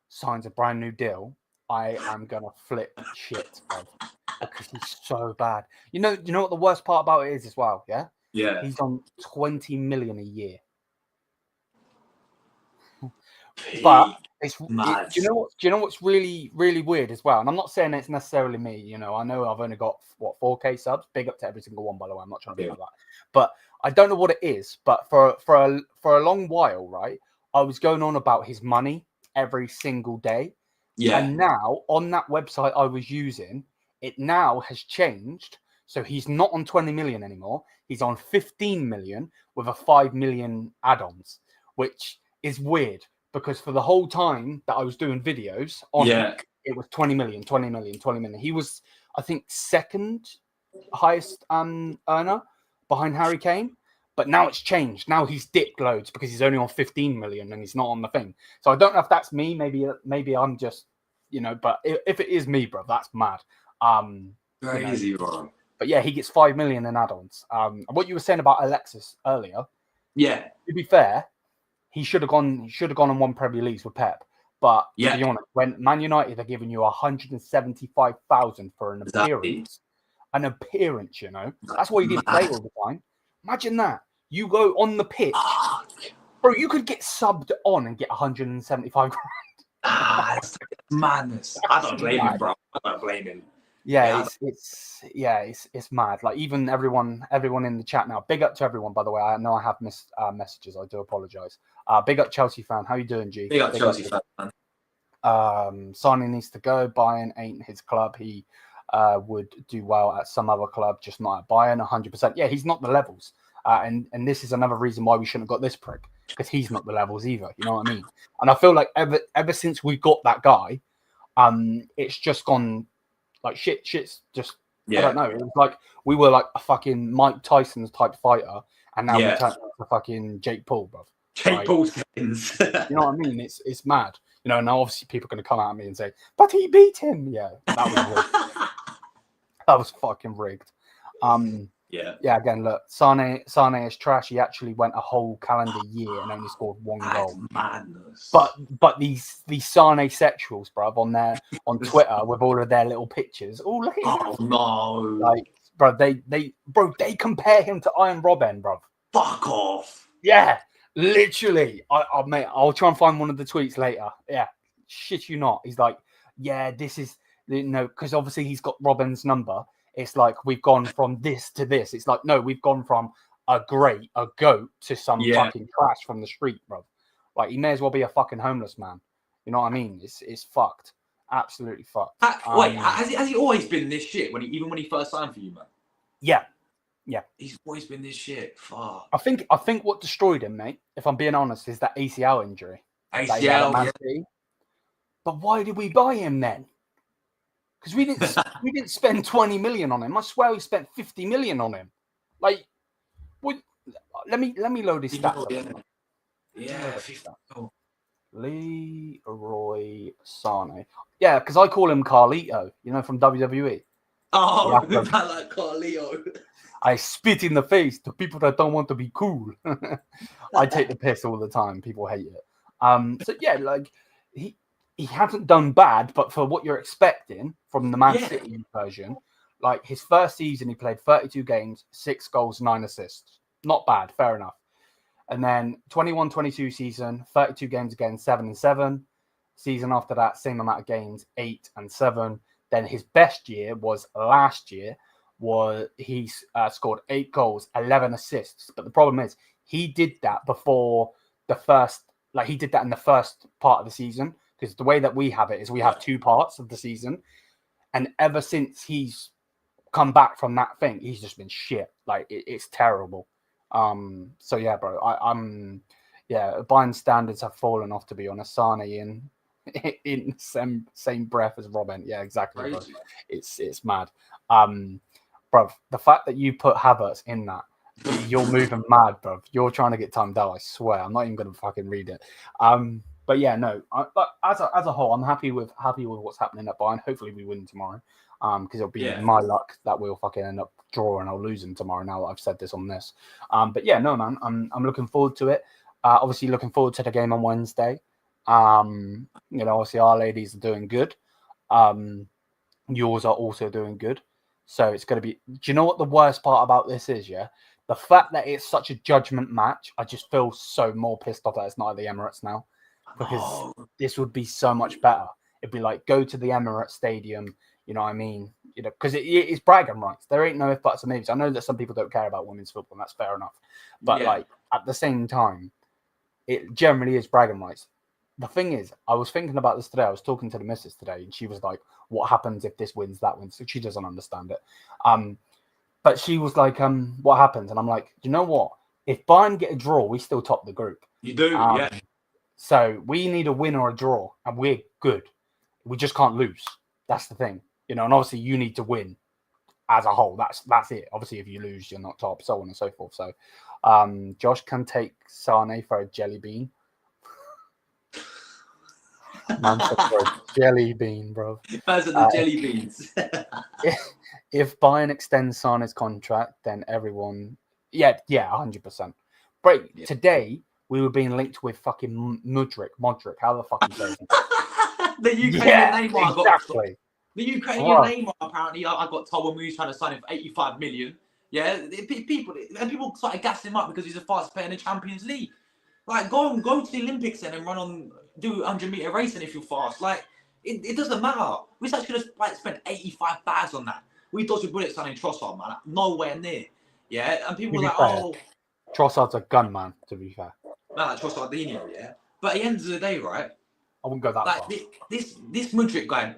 signs a brand new deal, I am gonna flip shit, bro, because he's so bad. You know what the worst part about it is as well. Yeah. Yeah. He's on 20 million a year. But do you know what's really, really weird as well? And I'm not saying it's necessarily me. I know I've only got 4K subs. Big up to every single one, by the way. I'm not trying to be like that. But I don't know what it is. But for a long while, right, I was going on about his money every single day. Yeah. And now on that website I was using, it now has changed. So he's not on 20 million anymore. He's on 15 million with a 5 million add-ons, which is weird. Because for the whole time that I was doing videos on it was 20 million. He was, I think, second highest earner behind Harry Kane. But now it's changed. Now he's dipped loads because he's only on 15 million and he's not on the thing. So I don't know if that's me. Maybe I'm just, but if it is me, bro, that's mad. Crazy, bro. But yeah, he gets 5 million in add-ons. What you were saying about Alexis earlier. Yeah. To be fair, he should have gone and won Premier Leagues with Pep. But to be honest, when Man United are giving you 175,000 for an appearance, that's why he didn't play all the time. Imagine that. You go on the pitch, bro. You could get subbed on and get 175 grand. It's madness. I don't blame him, bro. I don't blame him. Yeah, it's mad. Like even everyone in the chat now. Big up to everyone, by the way. I know I have missed messages. I do apologize. Big up Chelsea fan. How you doing, G? Big up Chelsea fan. Sané needs to go. Bayern ain't his club. He would do well at some other club, just not at Bayern. 100%. Yeah, he's not the levels. And this is another reason why we shouldn't have got this prick, because he's not the levels either. You know what I mean? And I feel like ever since we got that guy, it's just gone. Like shit's just I don't know. It was like we were like a fucking Mike Tyson's type fighter, and now we turned into fucking Jake Paul, bro. Jake Paul skins. You know what I mean? It's mad. Now obviously people are going to come at me and say, "But he beat him." Yeah, that was rigged. That was fucking rigged. Yeah. Again, look, Sané is trash. He actually went a whole calendar year and only scored one goal. Madness. But these Sané sexuals, bruv, on Twitter with all of their little pictures. Oh, look at him. Oh no! Like, bro, they compare him to Iron Robben, bruv. Fuck off. Yeah, literally. Mate, I'll try and find one of the tweets later. Yeah, shit you not. He's like, yeah, this is because obviously he's got Robben's number. It's like we've gone from this to this. It's like, no, we've gone from a goat to some fucking trash from the street, bro. Like he may as well be a fucking homeless man. You know what I mean? It's fucked. Absolutely fucked. Wait, has he always been this shit even when he first signed for you, man? Yeah. He's always been this shit. Fuck. I think what destroyed him, mate, if I'm being honest, is that ACL injury. ACL. But why did we buy him then? Because we didn't spend 20 million on him. I swear we spent 50 million on him. Like, let me load his stats up. Yeah, 50. Leroy Sané. Yeah, because I call him Carlito, from WWE. Oh, I like Carlito. I spit in the face to people that don't want to be cool. I take the piss all the time. People hate it. So yeah, like he hasn't done bad, but for what you're expecting from the Man City version, like his first season, he played 32 games, 6 goals, 9 assists. Not bad, fair enough. And then 21-22 season, 32 games again, 7 and 7. Season after that, same amount of games, 8 and 7. Then his best year was last year, he scored 8 goals, 11 assists. But the problem is, he did that before he did that in the first part of the season. Because the way that we have it is we have 2 parts of the season. And ever since he's come back from that thing, he's just been shit. Like, it's terrible. So, yeah, bro, Bayern standards have fallen off, to be honest. Sané in the same breath as Robben. Yeah, exactly. Bro. It's mad. Bro, the fact that you put Havertz in that You're moving mad, bro. You're trying to get timed out. I swear. I'm not even going to fucking read it. But yeah, no. But as a whole, I'm happy with what's happening at Bayern. Hopefully, we win tomorrow. Because it'll be my luck that we'll fucking end up drawing or losing tomorrow. Now that I've said this on this. But yeah, no, man. I'm looking forward to it. Obviously, looking forward to the game on Wednesday. Obviously, our ladies are doing good. Yours are also doing good. So it's going to be. Do you know what the worst part about this is? Yeah. The fact that it's such a judgment match, I just feel so more pissed off that it's not at the Emirates now, because this would be so much better. It'd be like, go to the Emirates Stadium, you know what I mean? You know, because it's bragging rights. There ain't no if, buts, or maybes. I know that some people don't care about women's football, and that's fair enough. But like at the same time, it generally is bragging rights. The thing is, I was thinking about this today. I was talking to the missus today, and she was like, "What happens if this wins, that wins?" So she doesn't understand it. But she was like, what happens? And I'm like, you know what? If Bayern get a draw, we still top the group. You do, yeah. So we need a win or a draw, and we're good. We just can't lose. That's the thing. You know, and obviously you need to win as a whole. That's it. Obviously, if you lose, you're not top, so on and so forth. So Josh can take Sane for a jelly bean. Man said for a jelly bean, bro. Those are the jelly beans. If Bayern extends Sane's contract, then everyone, 100%. But today we were being linked with fucking Modric. How the fuck you say it? The Ukrainian Neymar exactly. The Ukrainian Neymar, apparently, I got told when we were trying to sign him for 85 million. Yeah, people started gassing him up because he's the fastest player in the Champions League. Like, go to the Olympics then and do 100-meter racing if you're fast. Like, it doesn't matter. We actually could have spent 85 bags on that. We dodged a bullet signing Trossard, man. Nowhere near. Yeah, and people were like, Trossard's a gun, man, to be fair. Man, like Trossardinho, yeah. But at the end of the day, right? I wouldn't go that far. This Mudryk guy,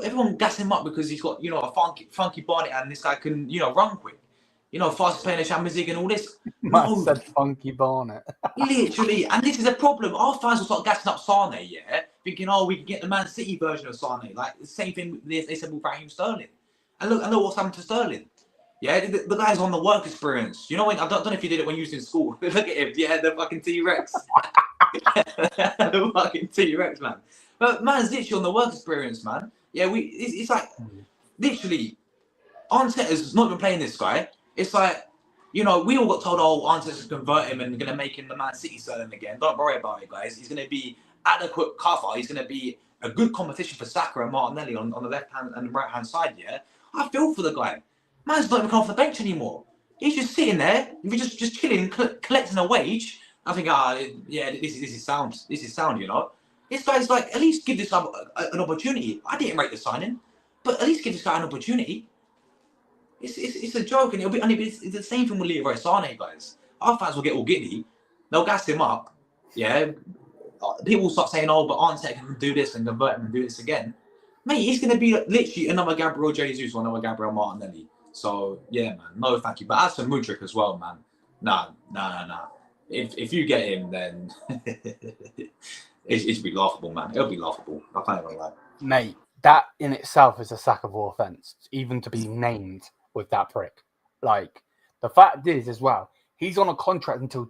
everyone gas him up because he's got, a funky body, and this guy can, run quick. Fast player in the Champions League and all this. Man said funky Barnet. Literally, and this is a problem. Our fans will start gassing up Sane, yeah, thinking, we can get the Man City version of Sane. Like the same thing they said with Raheem Sterling. And look what's happened to Sterling. Yeah, the guy's on the work experience. You know when I don't know if you did it when you was in school. Look at him, yeah, the fucking T-Rex. The fucking T-Rex, man. But man's literally on the work experience, man. Yeah, it's like literally Arteta's not even playing this guy. It's like, we all got told, Arteta's going to convert him and going to make him the Man City Sterling again. Don't worry about it, guys. He's going to be adequate cover. He's going to be a good competition for Saka and Martinelli on the left hand and right hand side. Yeah, I feel for the guy. Man's not even coming off the bench anymore. He's just sitting there, just chilling, collecting a wage. I think, this is sound. This is sound, This guy's like, at least give this guy an opportunity. I didn't rate the signing, but at least give this guy an opportunity. It's a joke, and it's the same thing with Leroy Sane, guys. Our fans will get all giddy. They'll gas him up. Yeah. People will start saying, but Arteta can do this and convert him and do this again. Mate, he's going to be literally another Gabriel Jesus or another Gabriel Martinelli. So, yeah, man, no thank you. But as for Mudryk as well, man, nah. If you get him, then it'll be laughable, man. It'll be laughable. I can't even lie. Mate, that in itself is a sackable offence, even to be named with that prick. Like, the fact is, as well, he's on a contract until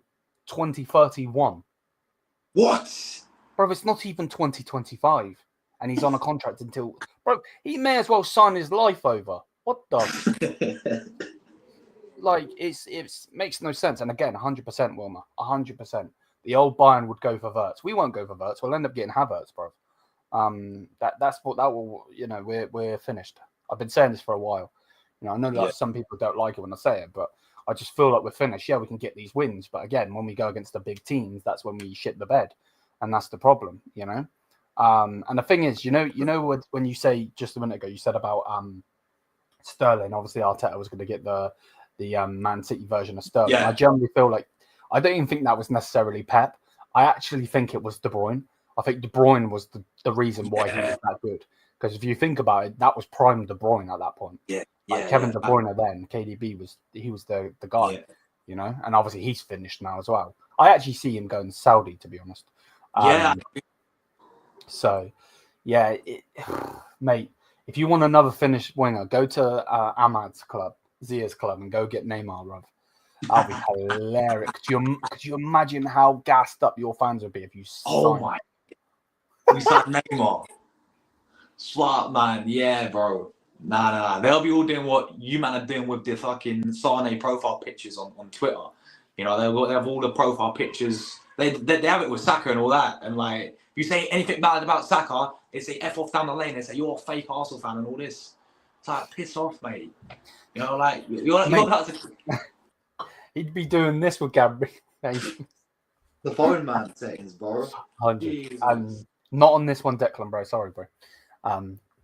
2031. What? Bro, it's not even 2025. And he's on a contract until... Bro, he may as well sign his life over. What the... Like, it makes no sense. And again, 100%, Wilmer. 100%. The old Bayern would go for Wirtz. We won't go for Wirtz. We'll end up getting Havertz, bro. That's what that will... we're finished. I've been saying this for a while. I know that some people don't like it when I say it, but I just feel like we're finished. Yeah, we can get these wins. But again, when we go against the big teams, that's when we shit the bed. And that's the problem, And the thing is, when you say just a minute ago, you said about Sterling, obviously Arteta was going to get the Man City version of Sterling. Yeah. I generally feel like, I don't even think that was necessarily Pep. I actually think it was De Bruyne. I think De Bruyne was the reason why he was that good. Because if you think about it, that was prime De Bruyne at that point. Kevin De Bruyne then, KDB was the guy, and obviously he's finished now as well. I actually see him going Saudi, to be honest. So, yeah, mate, if you want another Finnish winger, go to Ahmad's club, Zia's club, and go get Neymar, bruv. That'll be hilarious. Could you imagine how gassed up your fans would be if you Oh signed? my! We signed Neymar. Smart man, yeah, bro. Nah. They'll be all doing what you man are doing with the fucking Sane profile pictures on Twitter. You know, they have all the profile pictures. They have it with Saka and all that. And like, if you say anything bad about Saka, they say F off down the lane. They say you're a fake Arsenal fan and all this. It's like, piss off, mate. You know, like you're about to. He'd be doing this with Gabby. The phone man settings, bro. 100. And not on this one, Declan, bro. Sorry, bro.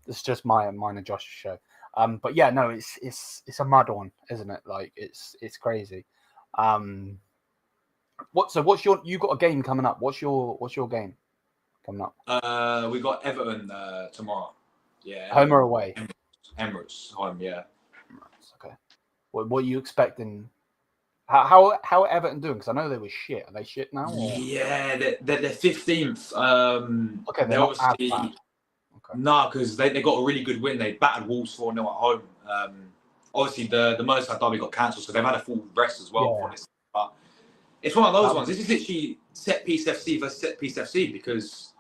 It's just mine and Josh's show. But yeah, no, it's a mad one, isn't it? Like it's crazy. What's you got a game coming up? What's your game coming up? We got Everton tomorrow. Yeah. Home or away? Emirates home, yeah. Okay. What are you expecting? How are Everton doing? Because I know they were shit. Are they shit now? Or? Yeah, they're 15th. Okay, they're not as bad. Okay. No, because they got a really good win. They battered Wolves 4-0 at home. Obviously, the Merseyside derby got cancelled, so they've had a full rest as well. Yeah. But it's one of those ones. This is literally set piece FC versus set piece FC because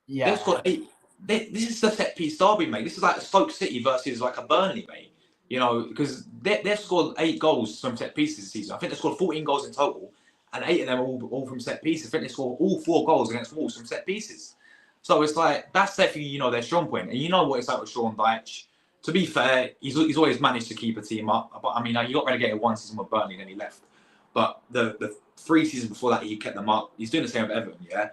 they've got 8. This is the set piece derby, mate. This is like a Stoke City versus like a Burnley, mate. You know, because they've scored 8 goals from set pieces this season. I think they scored 14 goals in total, and 8 of them are all from set pieces. I think they scored all 4 goals against Wolves from set pieces. So it's like that's definitely, you know, their strong point. And you know what it's like with Sean Dyche. To be fair, he's always managed to keep a team up. But I mean, he got relegated one season with Burnley, then he left. But the 3 seasons before that, he kept them up. He's doing the same with Everton, yeah.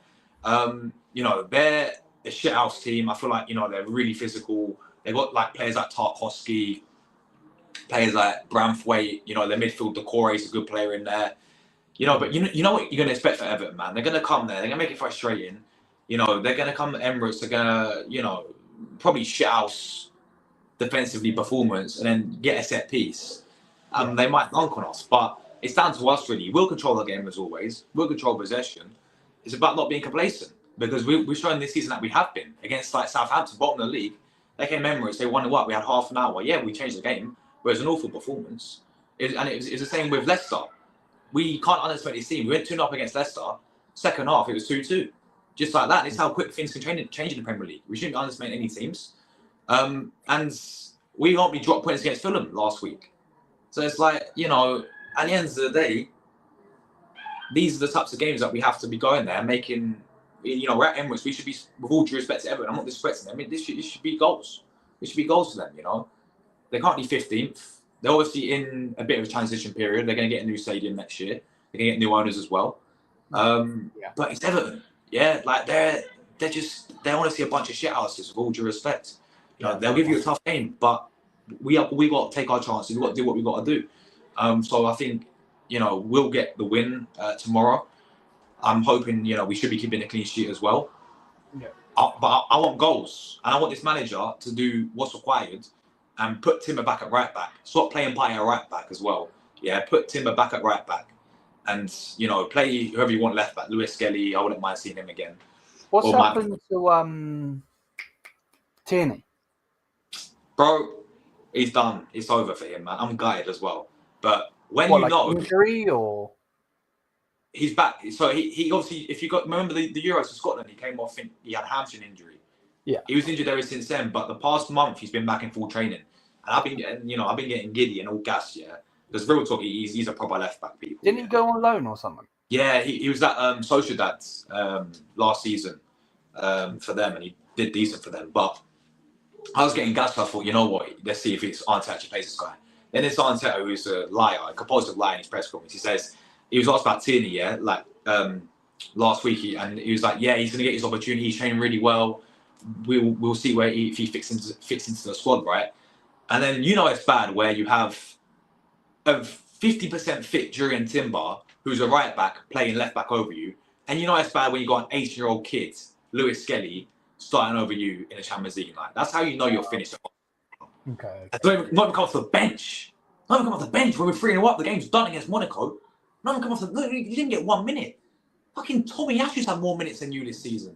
You know, they're a shithouse team. I feel like, you know, they're really physical. They've got like players like Tarkowski, players like Branthwaite. You know, their midfield, Decore is a good player in there. You know, but you know what you're going to expect for Everton, man. They're going to come there. They're going to make it frustrating. You know, they're going to come to Emirates. They're going to, you know, probably shithouse defensively performance and then get a set piece. They might dunk on us, but it's down to us really. We'll control the game as always. We'll control possession. It's about not being complacent because we've shown this season that we have been against like Southampton, bottom of the league. They came Emirates, they won it. We had half an hour. Yeah, we changed the game, but it was an awful performance. It was the same with Leicester. We can't underestimate this team. We went 2-0 against Leicester. Second half, it was 2-2. Just like that. It's how quick things can change in the Premier League. We shouldn't underestimate any teams. And we got me dropped points against Fulham last week. So it's like, you know, at the end of the day, these are the types of games that we have to be going there making, you know, we're at Emirates, we should be, with all due respect to Everton, I'm not disrespecting them. I mean, this should be goals. It should be goals for them, you know. They can't be 15th. They're obviously in a bit of a transition period. They're going to get a new stadium next year. They're going to get new owners as well. But it's Everton. Yeah, like they want to see a bunch of shit houses with all due respect. You know, they'll give you a tough game, but we got to take our chances. We've got to do what we've got to do. So I think, you know, we'll get the win tomorrow. I'm hoping, you know, we should be keeping a clean sheet as well. Yeah. But I want goals, and I want this manager to do what's required and put Timber back at right back. Stop playing Payet at right back as well. Yeah, put Timber back at right back, and you know, play whoever you want left back. Lewis Skelly, I wouldn't mind seeing him again. What's happened to Tierney? Bro, he's done. It's over for him, man. I'm gutted as well. But when injury or he's back. So he obviously, if you remember the Euros for Scotland, he came off. He had a hamstring injury. Yeah, he was injured ever since then. But the past month, he's been back in full training, and I've been getting giddy and all gas. Yeah, because real talk, he's a proper left back. People didn't he go on loan or something? Yeah, he was at Sociedad last season for them, and he did decent for them. But I was getting gassed. I thought, you know what? Let's see if it's Arteta actually plays this guy. Then it's Arteta, who's a liar, a compulsive liar in his press conference. He says he was asked about Tierney, yeah, like last week, and he was like, yeah, he's going to get his opportunity. He's training really well. We'll see where if he fits into the squad, right? And then you know it's bad where you have a 50% fit Julian Timber, who's a right back playing left back over you, and you know it's bad when you got an 18-year-old kid, Lewis Skelly, starting over you in the Champions League. Like that's how you know you're finished. Okay. Not even come off the bench. Not even come off the bench when we're 3-0 up. The game's done against Monaco. Not even come off the. Look, you didn't get 1 minute. Fucking Tomiyasu's had more minutes than you this season.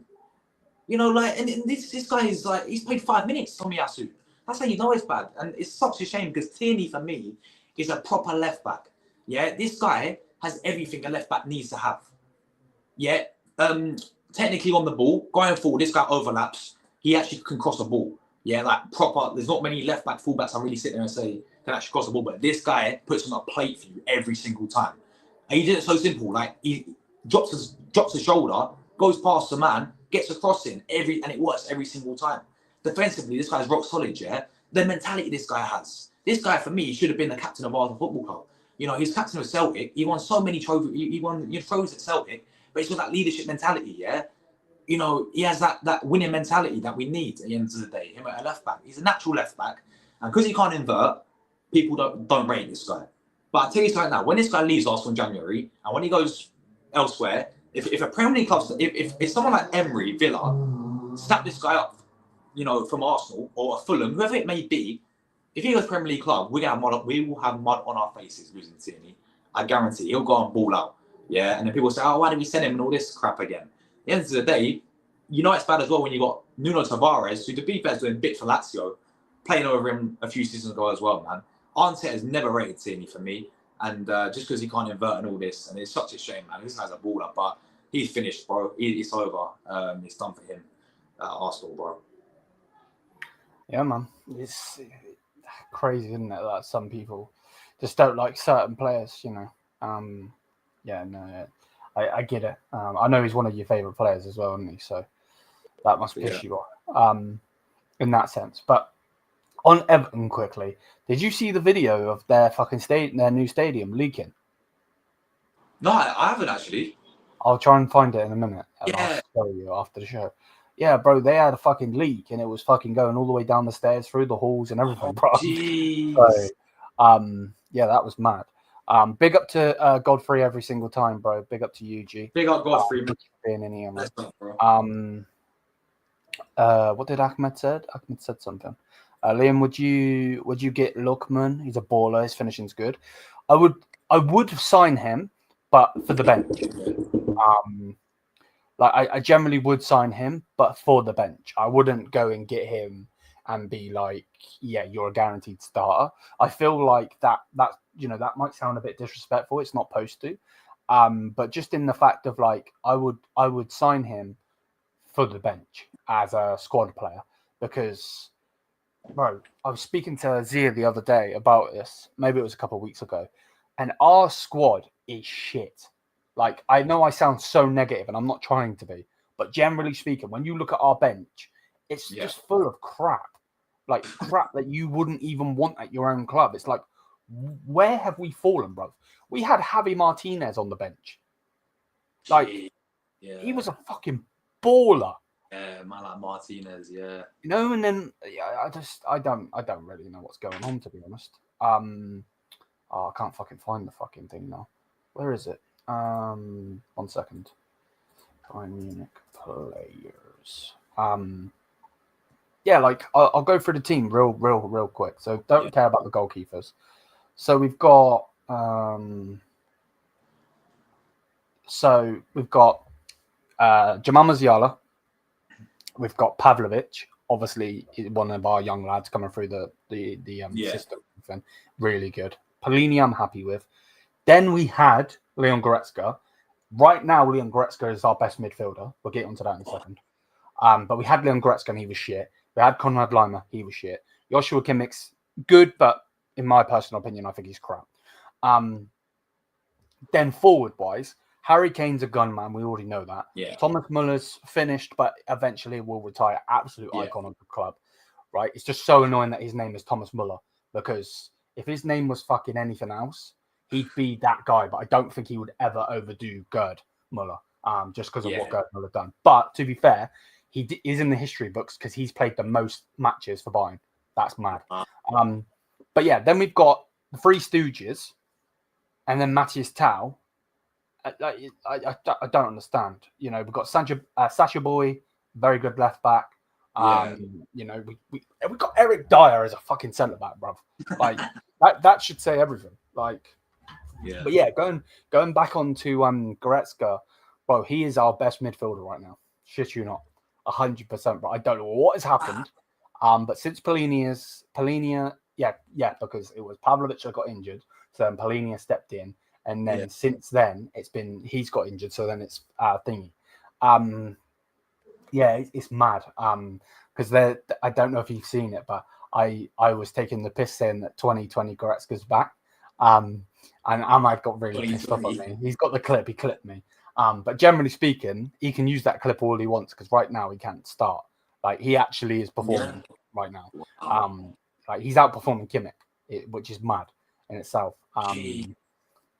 You know, like, and this guy is like, he's played 5 minutes, Tomiyasu. That's how you know it's bad. And it's such a shame because Tierney, for me, is a proper left back. Yeah, this guy has everything a left back needs to have. Yeah, technically on the ball, going forward, this guy overlaps. He actually can cross the ball. Yeah, like proper. There's not many left back, fullbacks I really sit there and say can actually cross the ball, but this guy puts on a plate for you every single time. And he did it so simple. Like he drops his shoulder, goes past the man, gets a cross in and it works every single time. Defensively, this guy's rock solid. Yeah, the mentality this guy has. This guy, for me, should have been the captain of Arsenal Football Club. You know, he's captain of Celtic. He won so many trophies. He won trophies at Celtic, but he's got that leadership mentality. Yeah. You know, he has that winning mentality that we need at the end of the day. Him at a left back. He's a natural left back. And because he can't invert, people don't rate this guy. But I'll tell you something now, when this guy leaves Arsenal in January, and when he goes elsewhere, if a Premier League club, if someone like Emery, Villa, snap this guy up, you know, from Arsenal or Fulham, whoever it may be, if he goes Premier League club, we will have mud on our faces losing Tierney. I guarantee he'll go and ball out. Yeah. And then people say, oh, why did we send him and all this crap again? At the end of the day, you know it's bad as well when you got Nuno Tavares, who to be fair is doing bit for Lazio, playing over him a few seasons ago as well, man. Arteta has never rated Tierney for me, and just because he can't invert and all this, and it's such a shame, man. This guy's a baller, but he's finished, bro. It's over. It's done for him at Arsenal, bro. Yeah, man. It's crazy, isn't it? That some people just don't like certain players, you know. Yeah, no, I get it. I know he's one of your favourite players as well, isn't he? So that must piss you off in that sense. But on Everton, quickly, did you see the video of their their new stadium leaking? No, I haven't actually. I'll try and find it in a minute. And Yeah. I'll show you after the show. Yeah, bro, they had a fucking leak and it was fucking going all the way down the stairs, through the halls and everything, bro. Jeez. So, yeah, that was mad. Big up to Godfrey every single time, bro. Big up to you, G. Big up Godfrey, man. Being in here, man. Bro. What did Ahmed said? Ahmed said something. Liam, would you get Lookman? He's a baller. His finishing's good. I would sign him, but for the bench. I generally would sign him, but for the bench. I wouldn't go and get him and be like, yeah, you're a guaranteed starter. I feel like that might sound a bit disrespectful. It's not supposed to. But just in the fact of like, I would sign him for the bench as a squad player because, bro, I was speaking to Zia the other day about this. Maybe it was a couple of weeks ago, and our squad is shit. Like, I know I sound so negative, and I'm not trying to be, but generally speaking, when you look at our bench, it's just full of crap. Like crap that you wouldn't even want at your own club. It's like, where have we fallen, bro? We had Javi Martinez on the bench. Like, he was a fucking baller. Yeah, man, like Martinez, yeah. You know, and then I don't really know what's going on, to be honest. I can't fucking find the fucking thing now. Where is it? 1 second. Bayern Munich players. Yeah, like I'll go through the team real quick. So don't care about the goalkeepers. So we've got Jamal Musiala. We've got Pavlovic, obviously one of our young lads coming through the system. Really good. Polini, I'm happy with. Then we had Leon Goretzka. Right now, Leon Goretzka is our best midfielder. We'll get onto that in a second. But we had Leon Goretzka and he was shit. We had Konrad Laimer, he was shit. Joshua Kimmich's good, but in my personal opinion, I think he's crap. Then forward-wise, Harry Kane's a gunman. We already know that. Yeah. Thomas Muller's finished, but eventually will retire. Absolute icon of the club, right? It's just so annoying that his name is Thomas Muller because if his name was fucking anything else, he'd be that guy. But I don't think he would ever overdo Gerd Muller, just because of what Gerd Muller done. But to be fair, he is in the history books because he's played the most matches for Bayern. That's mad. But yeah, then we've got the Three Stooges, and then Matthias Tau. I don't understand. You know, we've got Sasha Boy, very good left back. You know, we got Eric Dyer as a fucking centre back, bruv. Like that should say everything. Like, but yeah, going back onto Goretzka, bro, he is our best midfielder right now. Shit you not, 100%. But I don't know what has happened. But since Polini, because it was Pavlovic that got injured, so then Polini stepped in. And then since then, he's got injured. So then it's thingy. It's mad. Because I don't know if you've seen it, but I was taking the piss saying that 2020 Goretzka's back. And Ahmad got really pissed off at me. He's got the clip. He clipped me. But generally speaking, he can use that clip all he wants because right now he can't start. Like he actually is performing right now. Like he's outperforming Kimmich, which is mad in itself.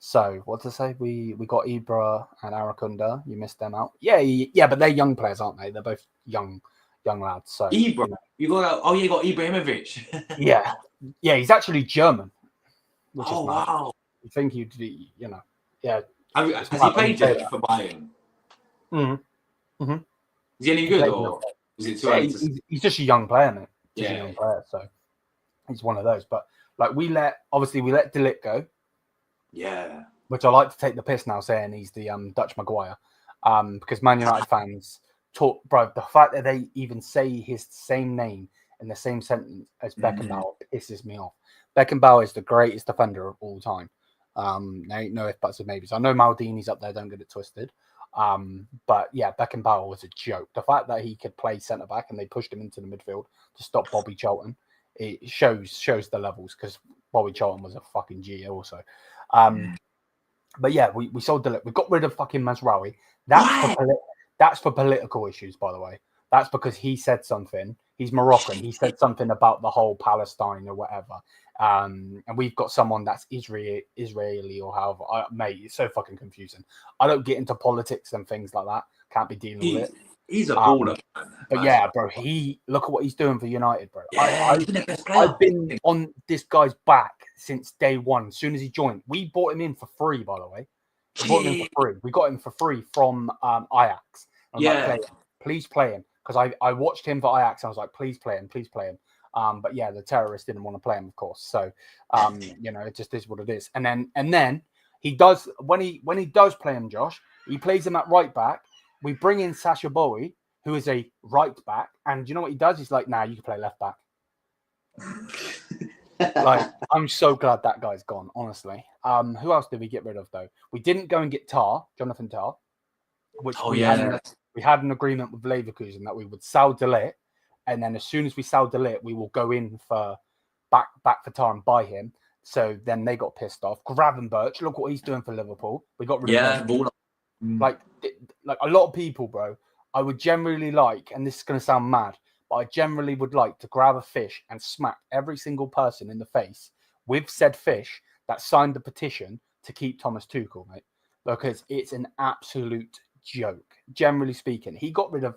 So what to say? We got Ibra and Arakunda. You missed them out. Yeah, but they're young players, aren't they? They're both young lads. So Ibra, you got Ibrahimovic. yeah, he's actually German. Which is mad. Wow! You think he'd be, yeah. Has he played yet for Bayern? Mm-hmm. Is he any good, or is it too early? He's just a young player, mate. Just a young player, so he's one of those. But like we let de Ligt go. Yeah. Which I like to take the piss now, saying he's the Dutch Maguire, because Man United fans talk, bro. The fact that they even say his same name in the same sentence as Beckenbauer pisses me off. Beckenbauer is the greatest defender of all time. There ain't no if, buts, or maybes. I know Maldini's up there, don't get it twisted. But yeah, Beckenbauer was a joke. The fact that he could play centre back and they pushed him into the midfield to stop Bobby Charlton, it shows the levels because Bobby Charlton was a fucking G also. But yeah, we sold the. We got rid of fucking Mazraoui. That's for political issues, by the way. That's because he said something. He's Moroccan. He said something about the whole Palestine or whatever. And we've got someone that's Israeli or however. Mate, it's so fucking confusing. I don't get into politics and things like that. Can't be dealing with it. He's a baller. But yeah, bro, look at what he's doing for United, bro. Yeah, I've been on this guy's back since day one. As soon as he joined, we bought him in for free, by the way. We bought him in for free. We got him for free from Ajax. Like, please play him. Because I watched him for Ajax and I was like, please play him. But yeah, the terrorists didn't want to play him, of course. So it just is what it is. And then he does when he does play him, Josh, he plays him at right back. We bring in Sadio, who is a right back, and you know what he does? He's like, nah, you can play left back. Like, I'm so glad that guy's gone, honestly. Who else did we get rid of though? We didn't go and get Jonathan Tah, which we had an agreement with Leverkusen that we would sell de Ligt, and then as soon as we sell de Ligt, we will go in for back for Tah and buy him. So then they got pissed off. Gravenberch, look what he's doing for Liverpool. We got rid of him. Like a lot of people, bro, I would generally like, and this is going to sound mad, but I generally would like to grab a fish and smack every single person in the face with said fish that signed the petition to keep Thomas Tuchel, mate, because it's an absolute joke. Generally speaking, he got rid of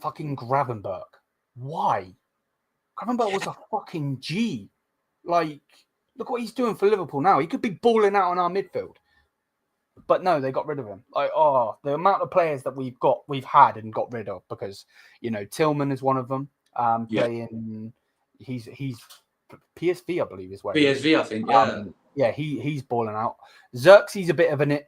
fucking Gravenberch. Why? Gravenberch was a fucking G. Like, look what he's doing for Liverpool now. He could be balling out on our midfield. But no, they got rid of him. Like, the amount of players that we've had and got rid of, because Tillman is one of them. Playing, he's PSV, I believe, is where PSV, I think. He's balling out. Xerxes a bit of an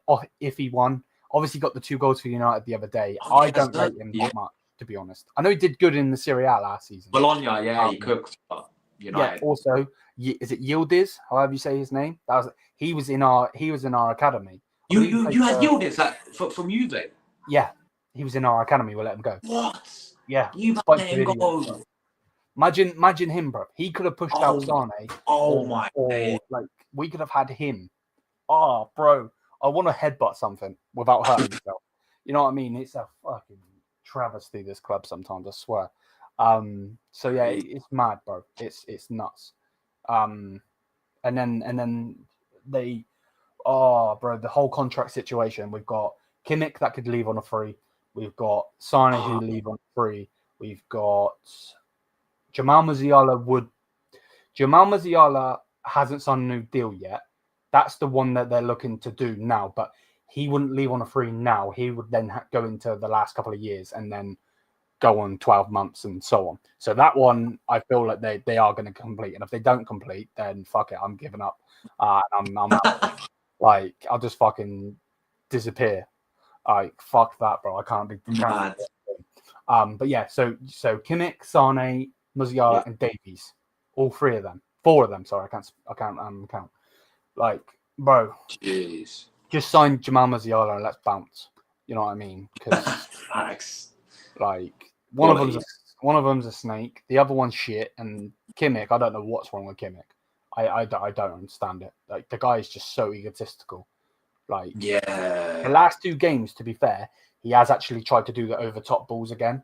iffy one. Obviously, got the 2 goals for United the other day. I don't rate him that much, to be honest. I know he did good in the Serie A last season. Bologna, he cooked. United. Yeah. Also, is it Yildiz? However you say his name. He was in our academy. You had Yildiz from Juve? Yeah, he was in our academy. We'll let him go. What? Yeah. You let him go. Imagine him, bro. He could have pushed out Sane. Like, we could have had him. Oh, bro. I want to headbutt something without hurting myself. You know what I mean? It's a fucking travesty, this club sometimes, I swear. So yeah, it's mad, bro. It's nuts. And then they... Oh, bro, the whole contract situation. We've got Kimmich that could leave on a free. We've got Sane who leave on a free. We've got Jamal Musiala hasn't signed a new deal yet. That's the one that they're looking to do now, but he wouldn't leave on a free now. He would then go into the last couple of years and then go on 12 months and so on. So that one, I feel like they are going to complete. And if they don't complete, then fuck it, I'm giving up. I'm out. Like, I'll just fucking disappear. Like, fuck that, bro. I can't be mad. But yeah, so Kimmich, Sane, Musiala, and Davies. All 4 of them. Sorry, I can't count. Like, bro. Jeez. Just sign Jamal Musiala and let's bounce. You know what I mean? Because Facts. like Quality. one of them's a snake, the other one's shit, and Kimmich, I don't know what's wrong with Kimmich. I don't understand it. Like the guy is just so egotistical. Like the Yeah. last 2 games, to be fair, he has actually tried to do the over top balls again,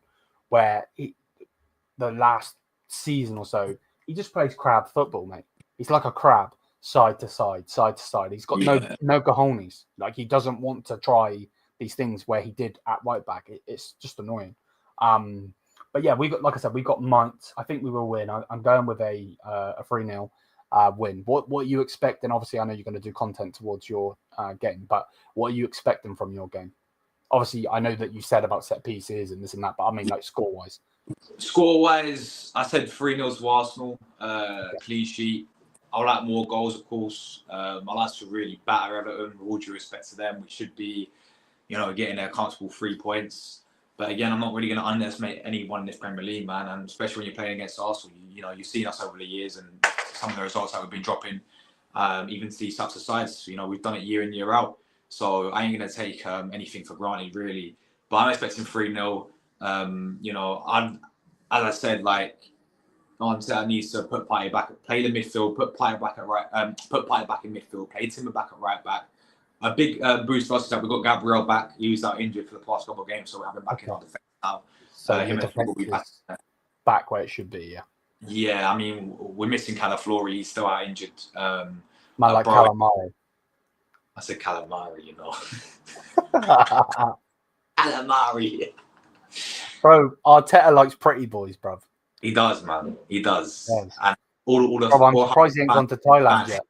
where the last season or so he just plays crab football, mate. He's like a crab, side to side, side to side. He's got no cojones. Like he doesn't want to try these things where he did at right back. It's just annoying. But yeah, we got, like I said, we got Mainz. I think we will win. I'm going with a 3-0 win. What are you expecting? Obviously, I know you're going to do content towards your game, but what are you expecting from your game? Obviously, I know that you said about set pieces and this and that, but I mean, like score wise. Score wise, I said 3-0 to Arsenal. Clean sheet. I would like more goals, of course. I like to really batter Everton, with all due respect to them, which should be, getting a comfortable 3 points. But again, I'm not really going to underestimate anyone in this Premier League, man. And especially when you're playing against Arsenal, you've seen us over the years and some of the results that we've been dropping, even to these types of sides. We've done it year in, year out. So I ain't going to take anything for granted, really. But I'm expecting 3-0. As I said, Arteta needs to put Partey back, play the midfield, put Partey back at right, put Partey back in midfield, play Timber back at right back. A big boost for us is that we got Gabriel back. He was out injured for the past couple of games, so we have him back in our defence now. So him will be back where it should be, yeah. Yeah, I mean, we're missing Calaflori. He's still out injured. Man, like calamari. I said calamari, Calamari. Bro, Arteta likes pretty boys, bruv. He does, man. He does. Yes. And all the. Bro, I'm surprised he ain't gone to Thailand yet.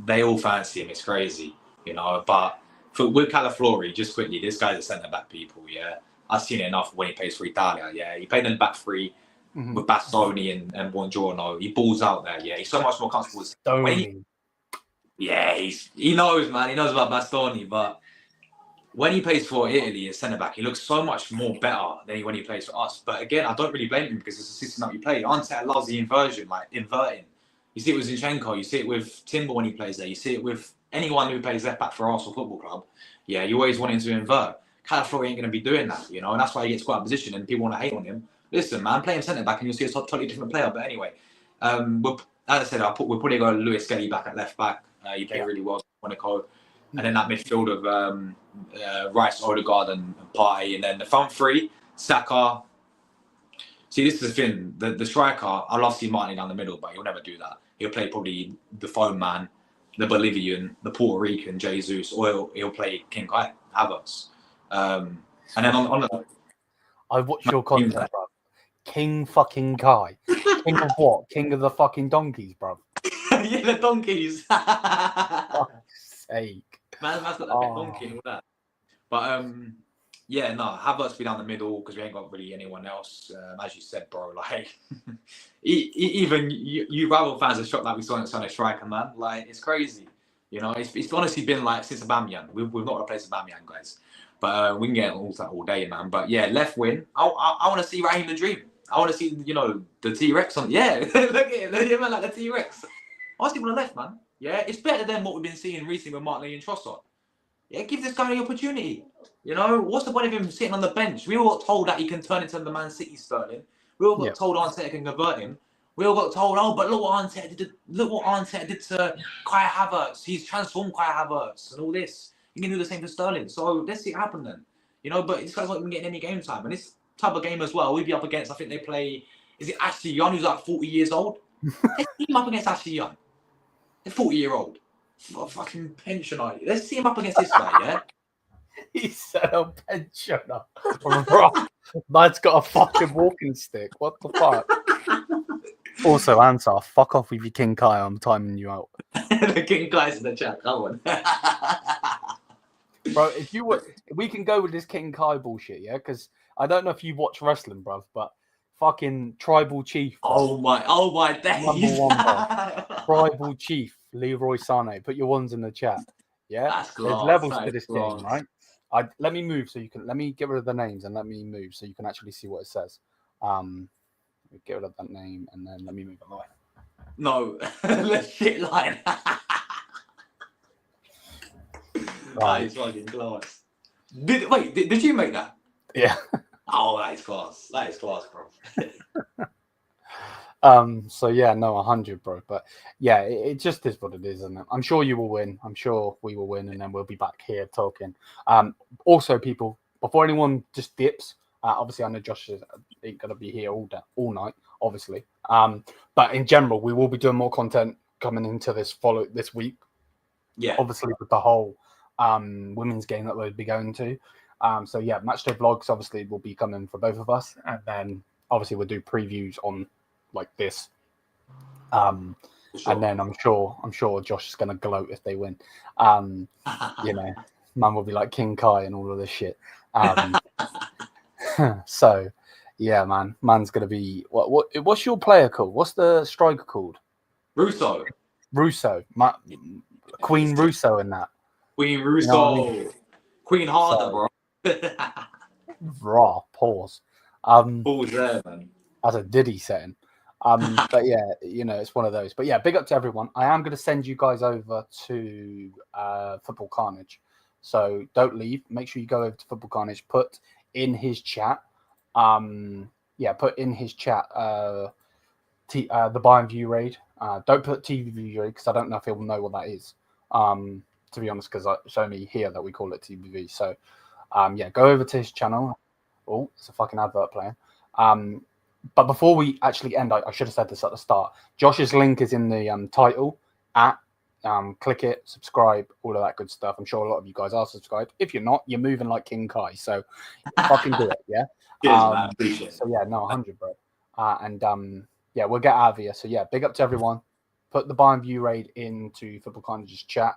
They all fancy him. It's crazy, But with Calaflori, just quickly, this guy's a centre back. People, yeah. I've seen it enough when he plays for Italia. Yeah, he played in the back 3 with Bastoni and Buongiorno. He balls out there. Yeah, he's so much more comfortable. He knows, man. He knows about Bastoni, but when he plays for Italy as centre back, he looks so much more better than when he plays for us. But again, I don't really blame him because it's a system that we play. Arteta loves the inversion, like inverting. You see it with Zinchenko, you see it with Timber when he plays there, you see it with anyone who plays left back for Arsenal Football Club. Yeah, you always want him to invert. Calaflori ain't going to be doing that, and that's why he gets quite a position and people want to hate on him. Listen, man, play him centre back and you'll see a totally different player. But anyway, as I said, we're probably got Lewis Skelly back at left back. He played really well for Monaco. And then that midfield of Rice, Odegaard and Partey. And then the front 3, Saka. See, this is the thing. The striker, I love seeing Martin down the middle, but he'll never do that. He'll play probably the phone man, the Bolivian, the Puerto Rican, Jesus, or he'll play King Kai Havertz. And then on the... I watched your content, bro. King fucking Kai. King of what? King of the fucking donkeys, bro. Yeah, the donkeys. Fuck's sake. Man's got that big donkey and all that. But Havertz be down the middle because we ain't got really anyone else. As you said, bro, even you rival fans are shocked that we saw a striker, man. It's crazy. It's honestly been since Aubameyang. We've not replaced Aubameyang, guys. But we can get all that all day, man. But yeah, left wing. I want to see Raheem the Dream. I want to see the T-Rex on. Yeah, look at him, man, like the T-Rex. I want to see him on the left, man. Yeah, it's better than what we've been seeing recently with Martinelli and Trossard. Yeah, give this guy the opportunity. What's the point of him sitting on the bench? We all got told that he can turn into the Man City Sterling. We all got told Arteta can convert him. We all got told, but look what Arteta did to Kai Havertz. He's transformed Kai Havertz and all this. He can do the same for Sterling. So let's see it happen then. But this guy's not even getting any game time. And this type of game as well, we'd be up against, I think they play, is it Ashley Young, who's 40 years old? Let's see him up against Ashley Young. A 40-year-old. Fucking pensioner. Let's see him up against this guy, yeah? He said a pensioner. Man's got a fucking walking stick. What the fuck? Also, Ansar, fuck off with your King Kai. I'm timing you out. The King Kai's in the chat. Come on. Bro, we can go with this King Kai bullshit, yeah? Because I don't know if you watch wrestling, bruv, but fucking Tribal Chief. Bro. Oh my days. Number 1, bro. Tribal Chief, Leroy Sané. Put your ones in the chat. Yeah? That's There's levels to this game, right? Let me move let me get rid of the names and let me move so you can actually see what it says. Get rid of that name and then let me move it away. No, the shit line. That is fucking class. Did you make that? Yeah. Oh, that is class. That is class, bro. So yeah, no, 100, bro. But yeah, it just is what it is, isn't it? I'm sure you will win. I'm sure we will win, and then we'll be back here talking. Also, people, before anyone just dips, obviously I know Josh ain't gonna be here all night, obviously. But in general, we will be doing more content coming into this week. Yeah. Obviously with the whole women's game that we'll be going to. So yeah, matchday vlogs obviously will be coming for both of us, and then obviously we'll do previews on like this. Sure. And then I'm sure Josh is gonna gloat if they win. You know, man will be like King Kai and all of this shit. So yeah, man's gonna be what's your player called? What's the striker called? Russo. Queen Russo in that. Queen Russo. You know I mean? Queen Harder, bro. Raw pause. Pause there, man. As a Diddy setting. But yeah, you know, it's one of those. But yeah, big up to everyone. I am going to send you guys over to Football Carnage. So don't leave. Make sure you go over to Football Carnage. Put in his chat. Put in his chat the Bayern View raid. Don't put TV View raid because I don't know if he'll know what that is. To be honest, because it's only here that we call it TBV. So go over to his channel. Oh, it's a fucking advert playing. But before we actually end, I should have said this at the start. Josh's link is in the title. Click it, subscribe, all of that good stuff. I'm sure a lot of you guys are subscribed. If you're not, you're moving like King Kai. So fucking do it, yeah? Cheers, man. Appreciate it. So yeah, no, 100, bro. We'll get out of here. So yeah, big up to everyone. Put the Bayern View raid into Football Carnage's chat.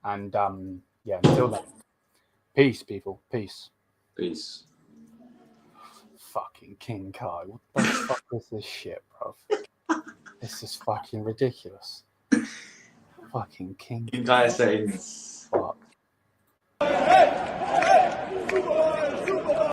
And until then, peace, people. Peace. Peace. Fucking King Kai. What the fuck is this shit, bro? This is fucking ridiculous. Fucking King Kai settings. Fuck.